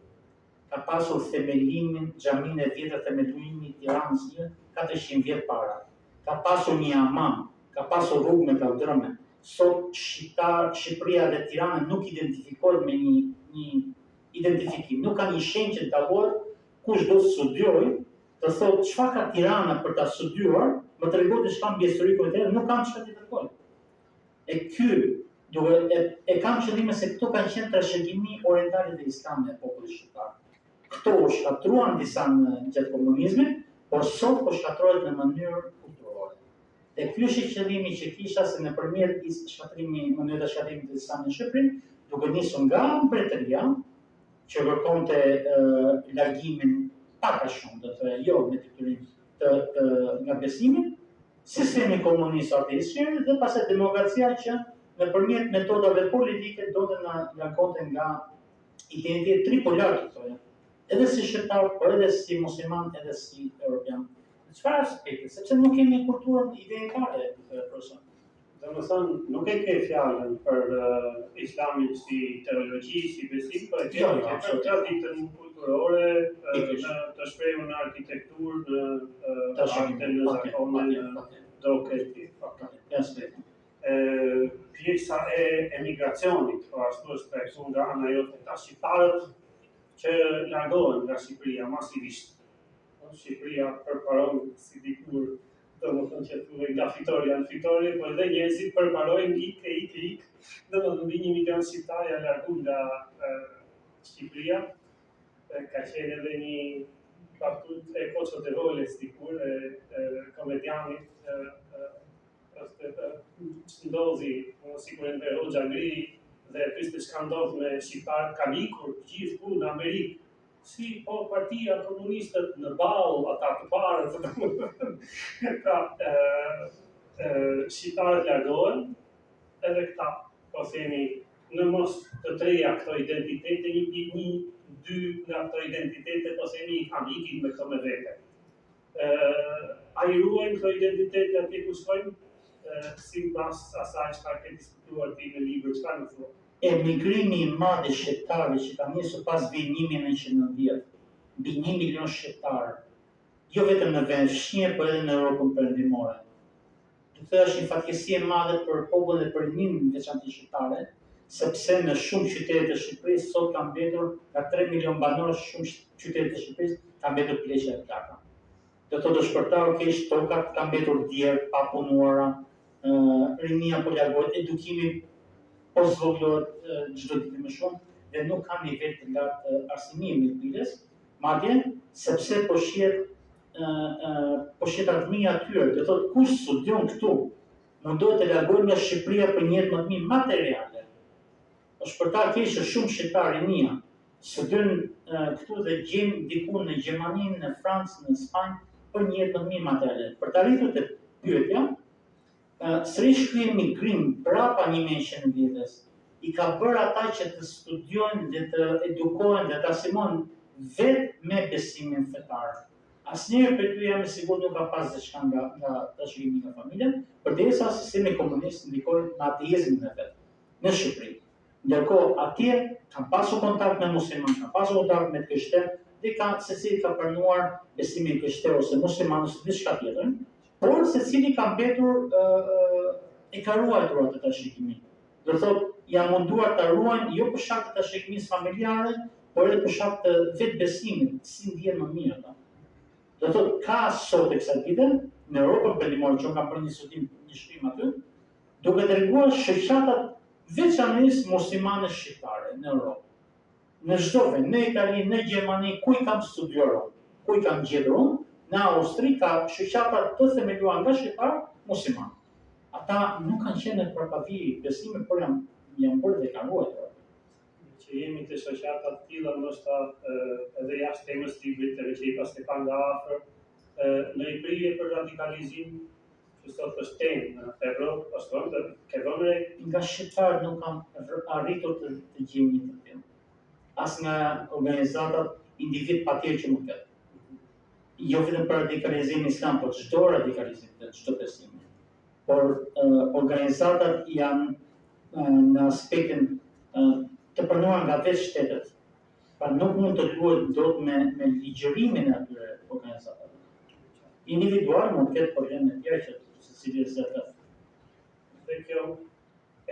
Ka pasur themelimin, xhaminë e vjetër, themelimin i Tiranës 400 vjet para. Ka pasur një hamam, ka pasur rrugë me kaldrëme. Sot Shqipëria dhe Tirana nuk identifikohet me një identifikim, nuk ka një shenjë që të dallohet kush do të studiojë, të thotë çfarë ka Tirana për ta studiuar, më tregon diçka mbi historikun e tij, nuk kam çfarë të tregoj. E ky e kam qëllimin se këto kanë qenë trashëgimi orientale dhe islame e popullit shqiptar. Këto u shkatruan disa në gjatë komunizmit, por sot po shkatrohet në mënyrë kulturore. Dhe ky është qëllimi që kisha se nëpërmjet mënyrës së shkatrimit të islamit në Shqipëri, duke nisur nga mbretëria, që kërkonte largimin pak a shumë, do të thënë jo me detyrim nga besimi, sistemi komunist ateist dhe pastaj demokracia që nëpërmjet metodave politike do të na largonte nga identiteti tripolar, edhe si shqiptar, por edhe si musliman, edhe si europian. Në çfarë aspekti? Sepse nuk kemi kulturën identitare të person. Domethënë, nuk e ke fjalën për islamin si teologji, si besim, por e ke për traditën kulturore, të shprehur në arkitekturë, në arte, në zakone, në doke e tjerë. Pjesa e emigracionit, po ashtu është treguar nga ana jote ta shqiptarët që largohen nga Shqipëria masivisht. Shqipëria përparon si dikur domethënë që thuhet nga fitore janë fitore, por edhe njerëzit përparojnë ik, domethënë mbi 1 milion shqiptar janë larguar nga Shqipëria. Ka qenë edhe një batut e Koçot e Volës dikur, komedianit ndodhi, sikur Enver Hoxha ngri dhe pyeste çka ndodh me shqiptarët, kanë ikur gjithë në Amerikë. Si po partia komunistët në ball, ata të parët, shqiptarët largohen, edhe këta, po themi, në mos të treja këto identitete, dy nga këto identitete, po themi, i kanë ikin me këto me vete. A i ruajnë këto identitete atje ku shkojnë, sipas asaj çfarë ke diskutuar ti në libër, çfarë më thua? Emigrimi i madh i shqiptarëve që ka nisur pas vitit 1990, mbi 1 milion shqiptarë, jo vetëm në vend fshinje, por edhe në Europën perëndimore. Do të është një fatkeqësi e madhe për popullin dhe për rinin veçantë shqiptare, sepse në shumë qytete të Shqipërisë sot ka mbetur nga 3 milion banorë, shumë qytete të Shqipërisë ka mbetur pleqe e plaka. Do thotë shpërtarë keq, tokat ka mbetur djerë, pa punuara, rinia po largohet, edukimi po zvogëlohet çdo ditë më shumë dhe nuk ka nivel të lartë arsimimi të biles, madje sepse po shihet ardhmia atyre. Do thotë kush studion këtu mundohet të largohet nga Shqipëria për një jetë më të mirë materiale. Është për ta keq që shumë shqiptarë rinia studiojnë këtu dhe gjejnë diku në Gjermani, në Francë, në Spanjë për një jetë më të mirë materiale. Për të arritur të pyetja, sërish ky emigrim brapa 100 vjetës i ka bërë ata që të studiojnë dhe të edukohen dhe të arsimojnë vetë me besimin fetar. Asnjëherë për ty jam i sigurt nuk ka pas diçka nga dashurimi nga familja, përderisa sistemi komunist ndikoi në ateizmin e vet në Shqipëri. Ndërkohë atje kanë pasur kontakt me musliman, kanë pasur kontakt me krishterë dhe secili ka pranuar besimin krishter ose musliman ose diçka tjetër, por secili ka mbetur e ka ruajtur atë trashëgimin. Do thotë janë munduar ta ruajnë jo për shkak të trashëgimisë familjare, por edhe për shkak të vetë besimit, si ndjen më mirë ata. Do thotë ka sot e kësaj dite në Europën perëndimore që kam bërë një studim një shkrim aty, duke treguar shoqatat veçanërisht muslimane shqiptare në Europë. Në çdo vend, në Itali, në Gjermani, ku i kam studiuar, ku i kam gjetur unë, në Austri ka shoqata të themeluar nga shqiptarë muslimanë. Ata nuk kanë qenë në përpavi besimit, por janë bërë dhe kanë ruajtur. Që jemi të shoqata të tilla, ndoshta edhe jashtë temës të librit të veçi pas të pa nga afër, në i prije për radikalizim, që sot është temë në Evropë, është vënd të ke vëmre. Nga shqiptarët nuk kam arritur të gjejmë një të tillë. As nga organizatat, individ patjetër që nuk ketë. Jo vetëm për radikalizim islam, por çdo radikalizim të çdo besimi. Por organizatat janë në aspektin të pranuar nga vetë shtetet. Pra nuk mund të luhet dot me ligjërimin e atyre organizatave. Individual mund të ketë probleme të tjera që secili se ka. Dhe kjo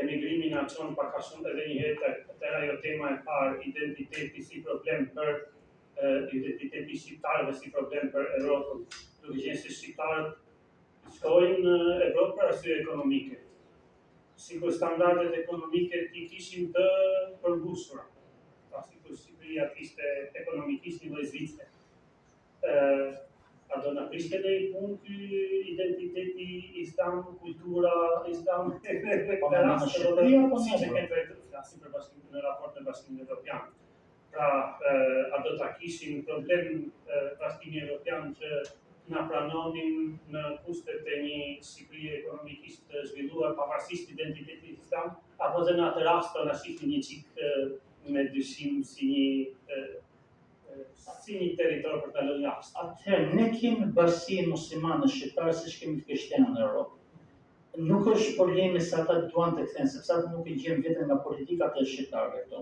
emigrimi na çon pak a shumë edhe një herë te ajo tema e parë, identiteti si problem për identiteti shqiptarëve si problem për Europën, duke qenë se shqiptarët shkojnë në Europë për arsye ekonomike. Sikur standardet ekonomike ti kishin të përmbushura, sikur Shqipëria kishte ekonomikisht një lloj Zvicre. A do na prishte në i punë ky identiteti islam, kultura islam, në raport me Bashkimin Evropian. Pra, a do ta kishin problem Bashkimi Evropian që na pranonin në kustet e një Shqipërie ekonomikisht të zhvilluar pavarësisht identitetit islam, apo dhe në atë rast të na shihnin një çik me dyshim si një territor për ta lënë jashtë. Atëherë ne kemi bashkinë muslimane shqiptare siç kemi të krishterë në Europë. nuk është problemi se ata duan të kthehen, sepse ata nuk e gjen veten nga politikat e shqiptarëve këto.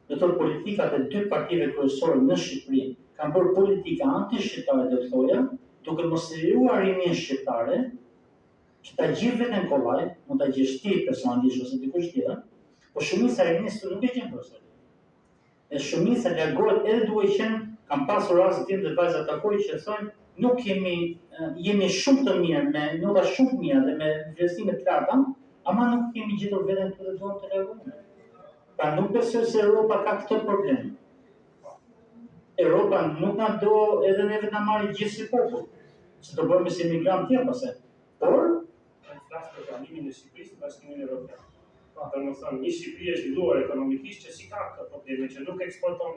Do të thotë politikat e dy partive kryesore në Shqipëri kanë bërë politika anti-shqiptare, do të thoja, duke mos lejuar rinin shqiptare që ta gjejë veten kollaj, mund ta gjesh ti personalisht ose dikush tjetër, por shumica e rinisë nuk e gjen personalisht. E shumica largohet edhe duke qenë, kam pasur rast tim dhe vajza takoj që thonë nuk jemi shumë të mirë, me nota shumë të mira dhe me investime të larta, ama nuk kemi gjetur veten këtu dhe duam të largohemi. Pra nuk besoj se Europa ka këtë problem. Europa nuk na do edhe neve na marrë gjithë si popull, që të bëhemi si emigrant tjerë pase. Por flas për planimin e Shqipërisë në Bashkimin Evropian. Domethënë, një Shqipëri e zhvilluar ekonomikisht që si ka këtë probleme që nuk eksporton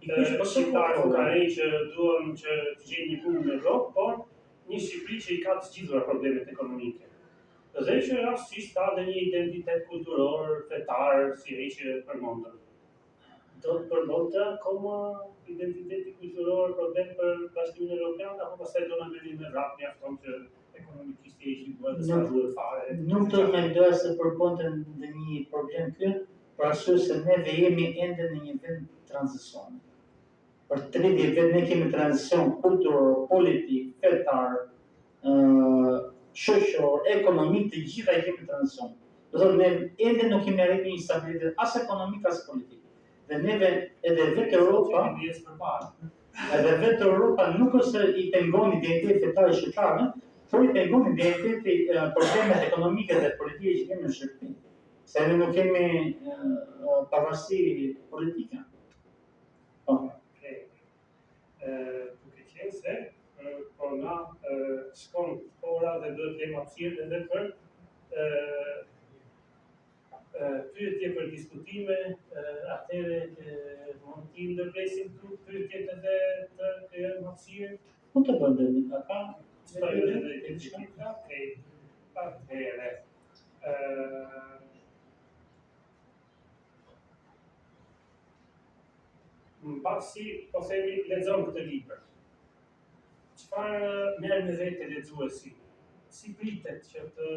shqiptarë fukarej që duan që të gjejnë një punë në Evropë, por një Shqipëri që i ka të zgjidhura problemet ekonomike. Dhe që rastësisht ka dhe një identitet kulturor, fetar, si ai që përmendëm. Do të përballë akoma identiteti kulturor problem për Bashkimin Evropian, apo pastaj do na merrni me rap mjafton që ekonomikisht e zhvilluar dhe sa duhet fare. Nuk do të mendoja se përbënte ndonjë problem këtu, për arsye se neve jemi ende në një vend tranzicioni. Për 30 vjet ne kemi tranzicion kulturor, politik, fetar, shoqëror, ekonomik, të gjitha i kemi tranzicion. Do thotë ne ende nuk kemi arritur një stabilitet as ekonomik as politik. Dhe neve edhe vetë Europa, nuk është i pengon identiteti fetar i shqiptarëve, por i pengon identiteti problemet ekonomike dhe politike që kemi në Shqipëri. Se ne nuk kemi pavarësi politike. Duke qenë se po na shkon ora dhe do të kemi hapësirë edhe për pyetje për diskutime, atëherë mund t'i ndërpresim këtu pyetjet edhe të krijojmë hapësirë. Mund të bëndemi, ka atëherë. Mbasi po themi lexon këtë libër. Çfarë merr me vetë lexuesi? Si pritet që të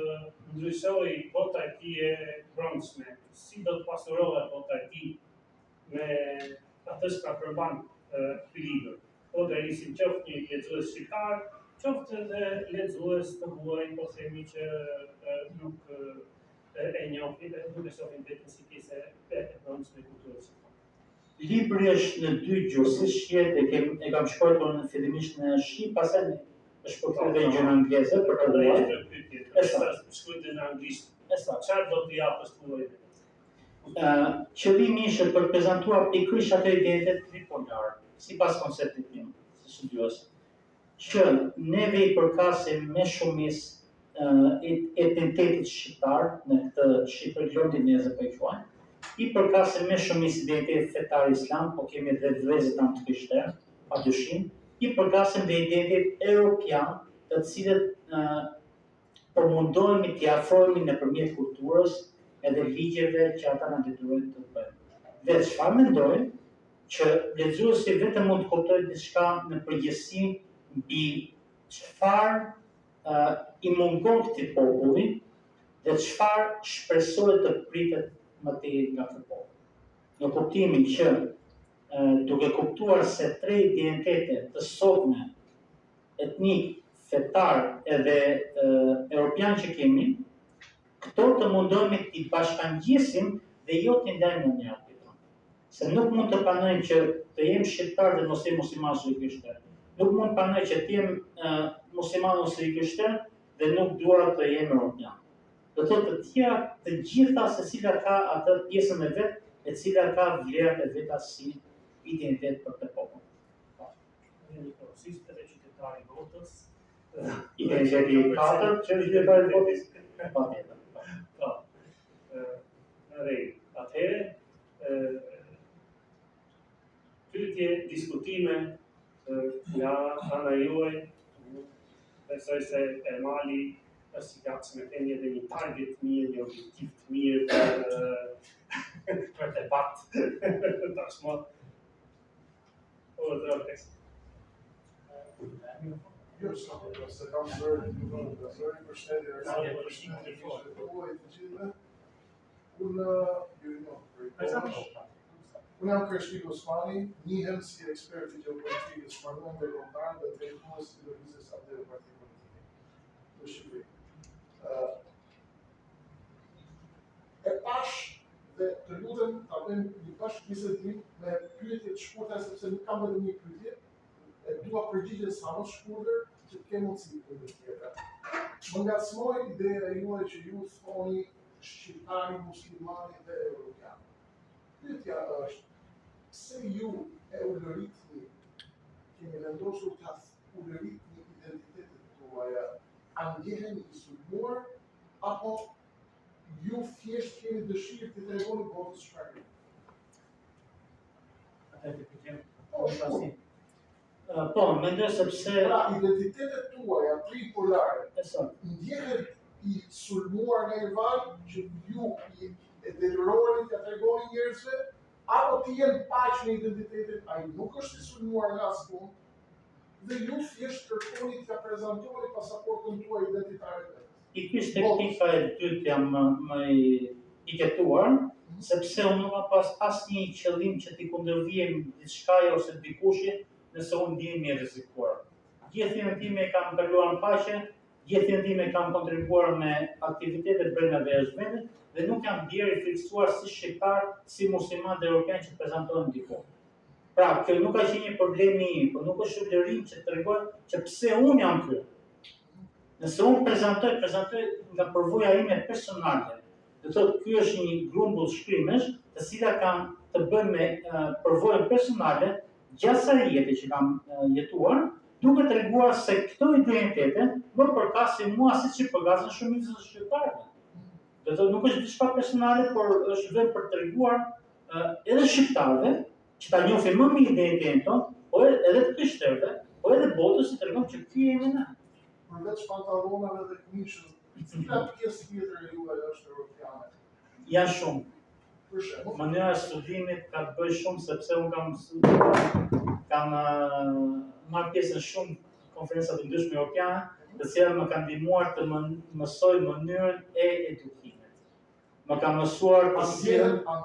ndryshojë bota e tij e brendshme? Si do të pasurohet bota e tij me atë që ka përmban ky libër? Po të isim qoftë një lexues shqiptar, qoftë edhe lexues të huaj, po themi që nuk e njohin, nuk e shohin vetën si pjesë e brendshme kulturës. Libri është në dy gjuhë, si shqiet e kam shkruar në fillimisht në shqip, pastaj është përkthyer në gjuhën angleze për të dhënë. Është shkruar në anglisht. Çfarë do të japësh tuaj? Qëllimi ishte për të prezantuar pikërisht atë identitet tripolar, sipas konceptit tim, si studios, që neve i përkasim me shumicë identitetit shqiptar në këtë Shqipëri londineze po i quajmë. I përkasim me shumicë identitet fetar islam, po kemi edhe vëllezër tanë të krishterë, padyshim. I përkasim dhe identitet europian, të cilët po mundohemi t'i afrohemi nëpërmjet kulturës edhe ligjeve që ata na detyrojnë të bëjmë. Dhe çfarë mendoj që lexuesi vetëm mund të kuptojë diçka në përgjithësi mbi çfarë i mungon këtij populli dhe çfarë shpresohet të pritet më tej nga ky popull. Në kuptimin që duke kuptuar se tre identitete të sotme, etnik, fetar edhe europian që kemi, këto të mundohemi t'i bashkangjisim dhe jo t'i ndajmë në njëra tjetrën. Se nuk mund të pranojmë që të jem shqiptar dhe mos jem musliman ose i krishter. Nuk mund të pranoj që të jem musliman ose i krishter dhe nuk dua të jem europian. Do të thotë të tjera të gjitha secila ka atë pjesën e vet, e cila ka vlerat e veta si identitet për të popull. Një porosistë dhe qytetari botës. Identiteti i katërt që është qytetari i botës. Patjetër. Në rregull. Atëherë pyetje, diskutime nga ana juaj, besoj se Ermali është i gatshëm të kemi edhe një target të mirë, një objektiv të mirë për debat. Tashmë. O, drogës. Jo, se kam zëri përshëndetje, përshëndetje të tuaj të gjithëve. Unë jam Kreshnik Osmani, njihem si ekspert i gjeopolitikës shmëruar ndërkombëtar dhe drejtues i lëvizjes atë parti politike në Shqipëri. E pash dhe të lutem ta bëjmë një bashkëbisedim me pyetje të shkurtra sepse nuk kam vetëm një pyetje. E dua përgjigje sa më shkurtër që të kemë mundësi për të tjetër. Më ngacmoi ideja juaj që ju thoni shqiptari, muslimani dhe evropian. Pyetja është, pse ju e ulëritni, keni vendosur ta ulëritni identitetet tuaja, a ndjeheni i sulmuar, apo ju thjesht keni dëshirë të tregoni botës çfarë jeni? Po, mendoj sepse Pra, identitetet tuaja tripolare Esat. ndjehet i sulmuar nga i valë që ju e detyroheni t'ia tregoni njerëzve, apo ti jenë paq në identitetin, ai nuk është i sulmuar nga askush, dhe ju thjesht kërkoni t'ia prezantoni pasaportën tuaj identitare. Pikërisht tek pika e dytë jam më i ketuar, sepse unë nuk kam pas asnjë qëllim që t'i kundërvijim diçkaja ose dikushi nëse unë ndihem i rrezikuar. Gjithë jetën time kam kaluar në paqe, gjithë jetën time kam kontribuar me aktivitete brenda dhe jashtë vendit dhe nuk jam bjerë i friksuar si shqiptar, si musliman dhe evropian që prezantohem diku. Pra, kjo nuk ka qenë një problemi im, por nuk është ulërim që tregoj që pse unë jam këtu. Nëse unë prezantoj nga përvoja ime personale. Do thotë ky është një grumbull shkrimesh, të cilat kanë të bëjnë me përvojën personale gjatë asaj jete që kam jetuar, duke treguar se këto identitete më përkasin mua siç i përkasin shumicës së shqiptarëve. Do thotë nuk është diçka personale, por është vetëm për treguar edhe shqiptarëve që ta njohin më mirë identitetin tonë, po edhe të krishterëve, po edhe botës që tregon që ky jemi ne. Përveç pantallonave dhe këmishës, cila pjesë tjetër e juaj është evropiane? Janë shumë. Për shembull, Mënyra e studimit ka të bëjë shumë sepse unë kam marrë pjesë në shumë konferenca të ndryshme europiane, të cilat më kanë ndihmuar të mësoj mënyrën e edukimit. Më ka mësuar të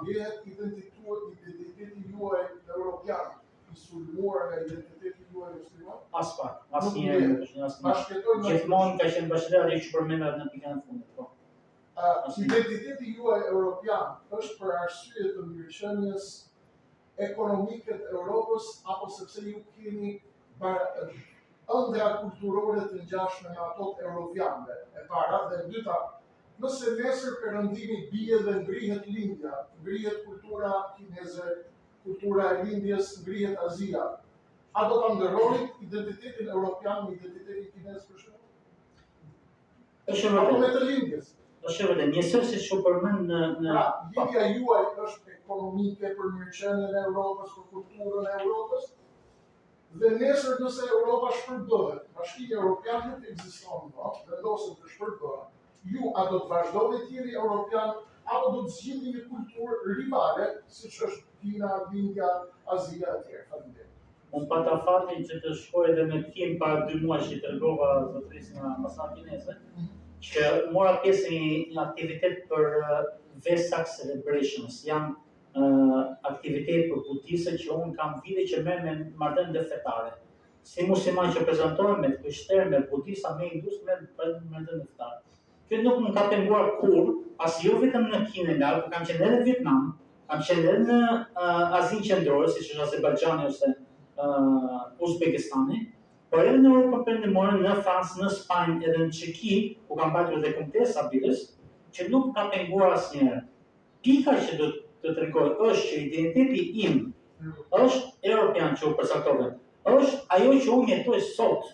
ndjehet identiteti juaj evropian, i sulmuar nga identiteti juaj musliman? as pak, asnjëherë. Gjithmonë ka qenë bashkëdhënia që përmendat në pikën e fundit. Po. Identiteti juaj evropian është për arsye të mirëqenies ekonomike të Europës apo sepse ju keni ëndra kulturore të ngjashme me ato të europianëve, e para, dhe e dyta, nëse nesër perëndimi bie dhe ngrihet lindja, ngrihet kultura kineze, kultura e lindjes, ngrihet Azia, a do ta ndërroni identitetin europian me identitetin kinez për shembull? Apo me të lindjes? Është vërtet, njësoj si përmend në Pra, lidhja juaj është ekonomike për mirëqenien e Europës, për kulturën e Europës, dhe nesër nëse Europa shpërbëhet, Bashkia Evropiane nuk ekziston më, vendosen të shpërbëhet. Ju a do të vazhdoni të jeni europian, apo do të zgjidhni një kulturë rivale, siç është Kina, India, Azia etj. Faleminderit. Unë pata fatin që të shkoj edhe me tim para 2 muaj që tregova zotërisë nga ambasadë kineze, që mora pjesë në një aktivitet për Vesak Celebrations. Janë aktivitet për budistët që unë kam vite që merr me marrëdhënie fetare. Si musliman që prezantohem me krishterë, me budista, me hindus, me marrëdhënie fetare. Kjo nuk më ka penguar kur, as jo vetëm në Kinë lart, por kam qenë edhe në Vietnam, kam qenë edhe në Azinë Qendrore, siç është Azerbajxhani ose Uzbekistani, por edhe në Europën Perëndimore, në Francë, në Spanjë, edhe në Çeki, ku kam mbajtur edhe kontesa bilës, që nuk ka penguar asnjëherë. Pika që do të tregoj është që identiteti im është europian që u përcaktove. Është ajo që unë jetoj sot.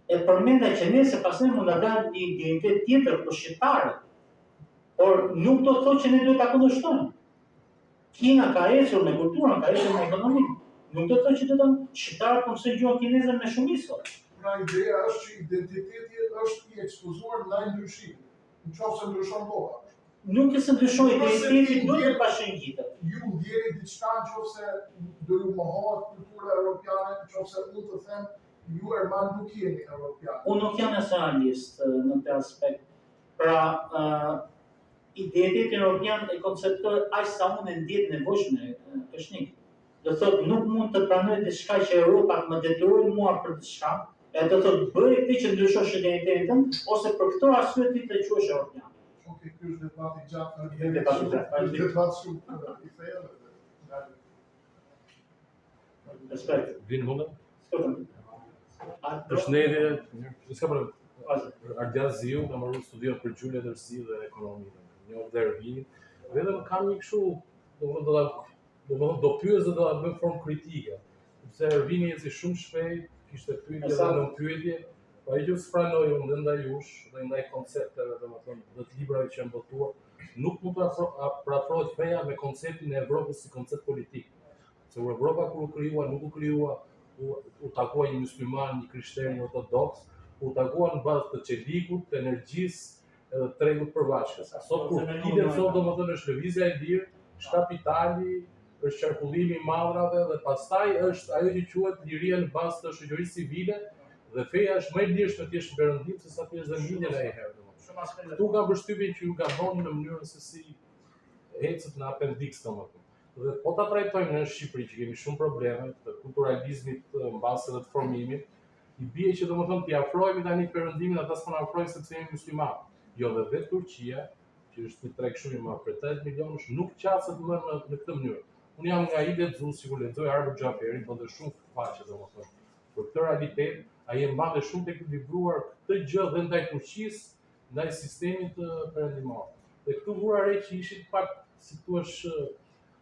E përmenda që nesër pastaj mund ta dalë një identitet tjetër për shqiptarët. Por nuk do të thotë që ne duhet ta kundërshtojmë. Kina ka ecur me kulturën, ka ecur me ekonominë. Nuk do të thotë që do të shqiptarët po mësojnë gjuhën kineze me shumicë. Pra ideja është që identiteti është i ekspozuar ndaj ndryshimit. Nëse ndryshon koha. Nuk e se ndryshon identiteti, duhet të bashkëngjitet. Ju ndjeni diçka nëse do ju mohohet kultura europiane, nëse unë të them ju Erman nuk jeni Europian. Unë nuk jam nacionalist në këtë aspekt. Pra, identiteti europian e konceptoj aq sa unë e ndjet nevojshme, Peshnik. Do thotë nuk mund të pranoj diçka që Europa më detyroi mua për diçka, e do thotë bëj ti që ndryshosh identitetin tënd, ose për këto arsye ti të quhesh europian. Okej, ky është debati gjatë. Debati gjatë. Është debat shumë i thellë. Respekt. Vin mundë? Skutëm. Përshëndetje, s'ka problem. Ardian Ziu, kam marrë studion për gjulje dërsi dhe ekonomi. Një dhe Ervinin. Vetëm kam një kështu, do pyes dhe do ta bëj formë kritike. Sepse Ervini eci shumë shpejt, kishte pyetje dhe në pyetje, po ai që s'pranoi unë ndaj jush dhe ndaj koncepteve, domethënë, dhe të librave që janë botuar, nuk mund të afrohet feja me konceptin e Evropës si koncept politik. Se Evropa kur u krijua, nuk u krijua u takua një musliman, një krishterë, një ortodoks, u takua në bazë të çelikut, të energjisë edhe të tregut përvashkës. Sot kur flitet sot domethënë është lëvizja e lirë, është kapitali, është qarkullimi i madrave dhe pastaj është ajo që quhet liria në bazë të shoqërisë civile dhe feja është më e lirshme të jesh në perëndim se sa të jesh në mindjen e herë. Ktu kam përshtypjen që ju gaboni në mënyrën se si ecët në apendiks domethënë. Dhe po ta trajtojmë në Shqipëri që kemi shumë probleme të kulturalizmit mbas edhe të formimit, i bie që domethënë t'i afrohemi tani perëndimin ata s'po na afrojnë sepse jemi muslimanë. Jo dhe vetë Turqia, që është një treg shumë i madh për 8 milionësh, nuk qaset më në këtë mënyrë. Unë jam nga i lexues, sikur lexoj Arber Xhaferin, po dhe shumë faqe domethënë. Për këtë realitet, ai e mban dhe shumë të ekuilibruar këtë gjë dhe ndaj Turqisë, ndaj sistemit perëndimor. Dhe këtu vura re që ishit pak, si thua,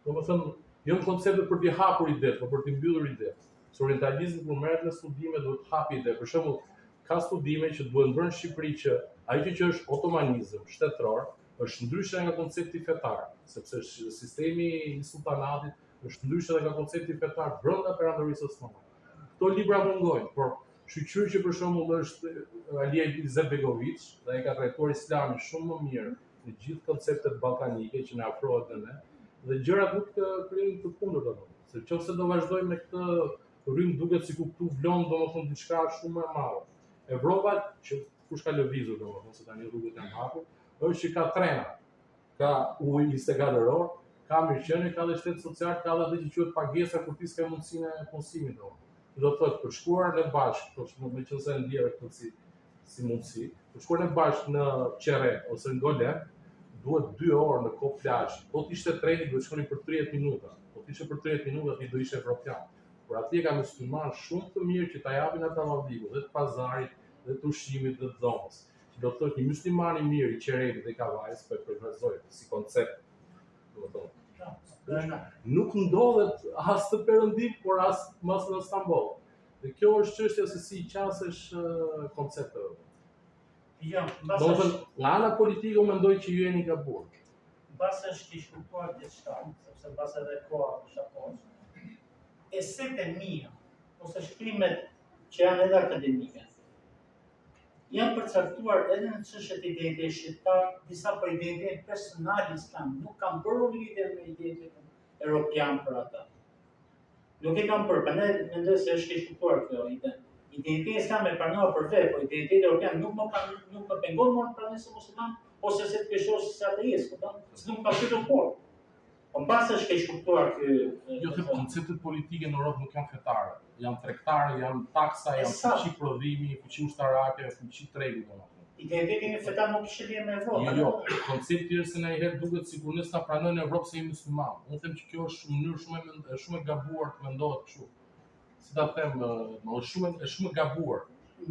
domethënë, jo në koncepte për t'i hapur ide, por për t'i mbyllur ide. Se orientalizmi kur merret me studime duhet të hapë ide. Për shembull, ka studime që duhet bërë në Shqipëri që ai që është otomanizëm shtetëror është ndryshe nga koncepti fetar, sepse sistemi i sultanatit është ndryshe nga koncepti fetar brenda perandorisë osmane. Këto libra mungojnë, por shqyqyr që për shembull është Alia Izetbegović dhe ai ka trajtuar Islamin shumë më mirë në gjithë konceptet ballkanike që na afrohet në ne, dhe gjërat nuk krijojnë të kundërta. Se nëse do vazhdojmë me këtë rrymë duket sikur këtu vlon domethënë diçka shumë më e madhe. Evropa që kush ka lëvizur domethënë se tani rrugët janë hapur, është që ka trena, ka ujë 24 orë, ka mirëqenie, ka dhe shtet social, ka dhe atë që quhet pagesa kur ti s'ke mundësinë e punësimit domethënë. Do të thotë për shkuar në bashkë, meqense e ndjeve këtë si mundësi, për shkuar në bashkë në Qerre ose në Golen, duhet 2 orë në kohë plazh. Po të ishte treni duhet shkonin për 30 minuta. Po të ishte për 30 minuta ti do ishe evropian. Por atje ka musliman shumë të mirë që ta japin ata maviku dhe të pazarit dhe të ushqimit dhe të dhomës. Që do të thotë një musliman i mirë i Qeretit dhe Kavajës po e përvazhdoi si koncept. Nuk ndodhet as të perëndim, por as mos në Stamboll. Dhe kjo është çështja se si qasesh konceptet. Jo, Domethënë, nga ana politike unë mendoj që ju jeni gabuar. Mbas është i shkuar diçka, sepse mbas edhe koha është apo. Esetë mia ose shkrimet që janë edhe akademike janë përcaktuar edhe në çështjet e identitetit shqiptar, disa për identitetin personal islam, nuk kanë bërë lidhje me identitetin europian për ata. Nuk e kanë bërë, prandaj mendoj se është e shkuar kjo ide. Identiteti islam e pranoj për vetë, por identiteti europian nuk më pengon mua të pranoj si musliman ose se të peshosh si ateist, kupton? S'nuk ka qenë por. Po mbas është e shkuar ky. Jo të konceptet politike në Europë nuk janë fetare, janë tregtare, janë taksa, janë fuqi prodhimi, fuqi ushtarake, fuqi tregi domethënë. Identiteti në fetar nuk kishte lidhje me Evropën. Jo, koncepti është se na i herë duket sikur ne s'na pranojnë në Evropë se jemi musliman. Unë them që kjo është mënyrë shumë e gabuar të mendohet kështu. Si ta them, është shumë e gabuar.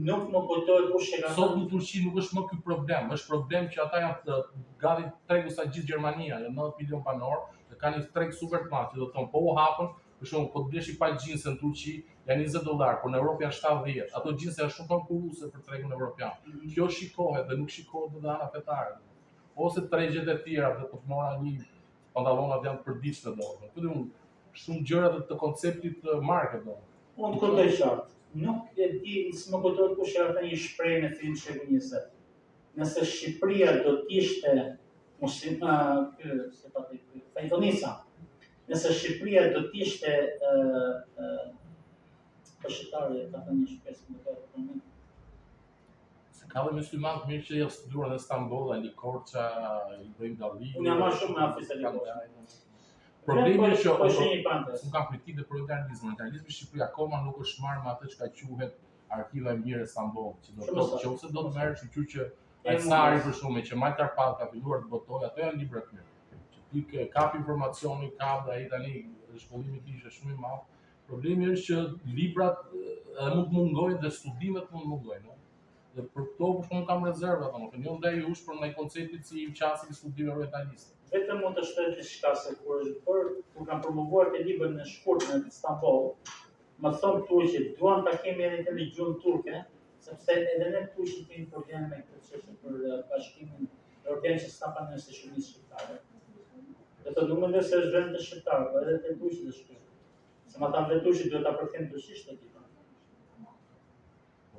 Nuk më kujtohet kush e ka. Sot në Turqi nuk është më ky problem, është problem që ata janë gati tregu sa gjithë Gjermania, janë 90 milion banor, dhe kanë një treg super të madh, që do të thonë po u hapën, për shembull, po të blesh një palë xhinse në Turqi, janë $20, por në Europë janë 70. Ato xhinse janë shumë konkurruese për tregun evropian. Kjo shikohet dhe nuk shikohet edhe ana fetare. Ose tregjet e tjera, dhe po të mora një pantallonat janë të përditshme domethënë. Këtu shumë gjëra të konceptit market domethënë. Unë të kujtoj qartë. Nuk e di, s'më kujtohet kush era një shprehje në fillim shekullit 20. Nëse Shqipëria do të ishte Fajtonisa, nëse Shqipëria do të ishte për shqiptarë ka thënë një shpresë më të përmend. Se ka dhe musliman të mirë që janë studuar në Stamboll, Ali Korça, Ibrahim Dalli. Unë jam më shumë në afisë Ali Korça. Problemi është Po që një pantes. nuk kam kritikë për orientalizmin. Orientalizmi në Shqipëri akoma nuk është marrë me atë çka quhet Arkiva e Mirë e Stambollit, që do të thotë që ose do të merresh në që Ajsari për shkak që Majtar Pall ka filluar të botojë, ato janë libra të mirë. Që ti kap informacioni, kap ai tani shkollimi i tij është shumë i madh. Problemi është që librat mund të mungojnë dhe studimet mund të mungojnë. Dhe për këto për shkak kam rezerva, domethënë jo ndaj jush për ndaj konceptit si i qasim studime orientaliste. Vetëm mund të shtet diçka se kur kanë promovuar të librin në shkurt në Stamboll, më thonë turqit duan ta kemi edhe të gjuhën turke, sepse edhe ne turqit kemi probleme me këtë çështje për bashkimin evropian që s'ka panë se shumicë shqiptare. Dhe të nuk mendoj se është vend të shqiptarë, po edhe të turqit është kështu. Se ma thanë dhe turqit duhet ta përkthejmë turqisht aty.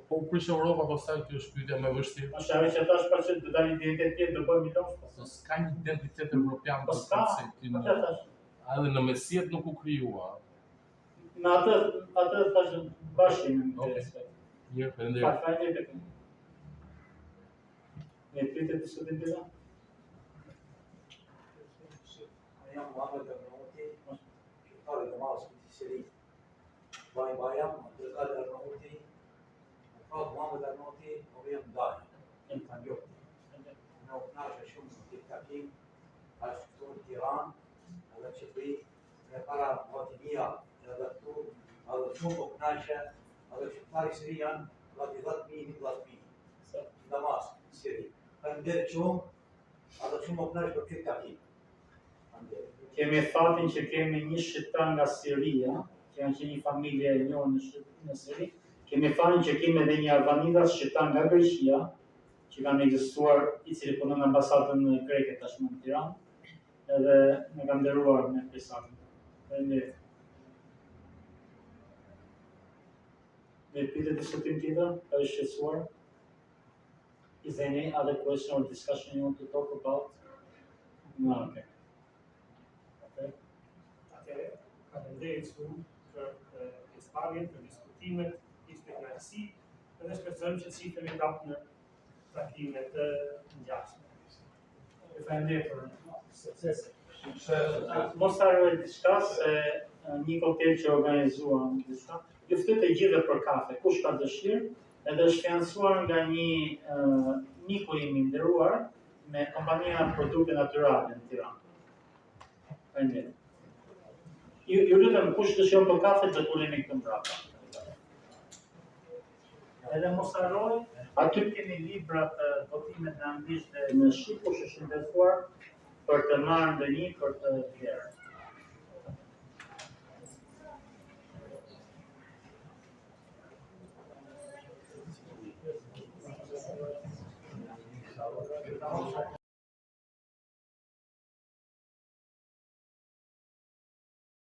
Po prish Europa, pastaj kjo është pyetja më e vështirë. Është ajo që thash pra që do dalë identitet do bëjmë milosh. S'ka një identitet evropian Po për s'ka, konceptin. atë thash. Edhe në mesjet nuk u krijua. Me atë thash bashkë me interes. Mirë, faleminderit. Faleminderit. Ne pyetje të studim të Jam Muhammed Arnauti, shqiptar i Damasku i Siris. Bayam, Abdulkader Arnauti, Muhammed Arnauti, jam Dani. Në uknaqe shumë në këtë takim, është këtu në Tiranë, edhe Shqipëri, me para vatimia edhe këtu, edhe shumë uknaqe, edhe shqiptari Siri janë gati 10.000, 11.000, në Damasku, në Siri. Faleminderit shumë, edhe shumë uknaqe për këtë takim. Kemi fatin që kemi një shqiptar nga Siria, që janë që një familje e njohur në Siri. Kemi fatin që kemi edhe një Albanidas shqiptar nga Greqia, që kanë ekzistuar, i cili punon në ambasadën greke tashmë në Tiranë, edhe më kanë nderuar me pjesën. Faleminderit. Me pyetje të diskutim tjetër, ka shqetësuar? Is there any other question or discussion you want to talk about? No, okay. Faleminderit shumë për pjesëmarrjen, për diskutimet, ishte kënaqësi, edhe shpresojmë që shihemi prapë në takimet të ngjashme. Faleminderit për sukses. Mos harroj diçka se një koktel që organizuam diçka, ju ftoj të gjithë për kafe, kush ka dëshirë, edhe është financuar nga një miku im i nderuar me kompania produkte natyrale në Tiranë. Faleminderit. Ju lutem kush dëshiron për kafe të uleni këtu mbrapa. Edhe mos harroj, aty kemi libra të votimet në anglisht dhe në shqip, kush është interesuar për të marrë ndonjë për të blerë.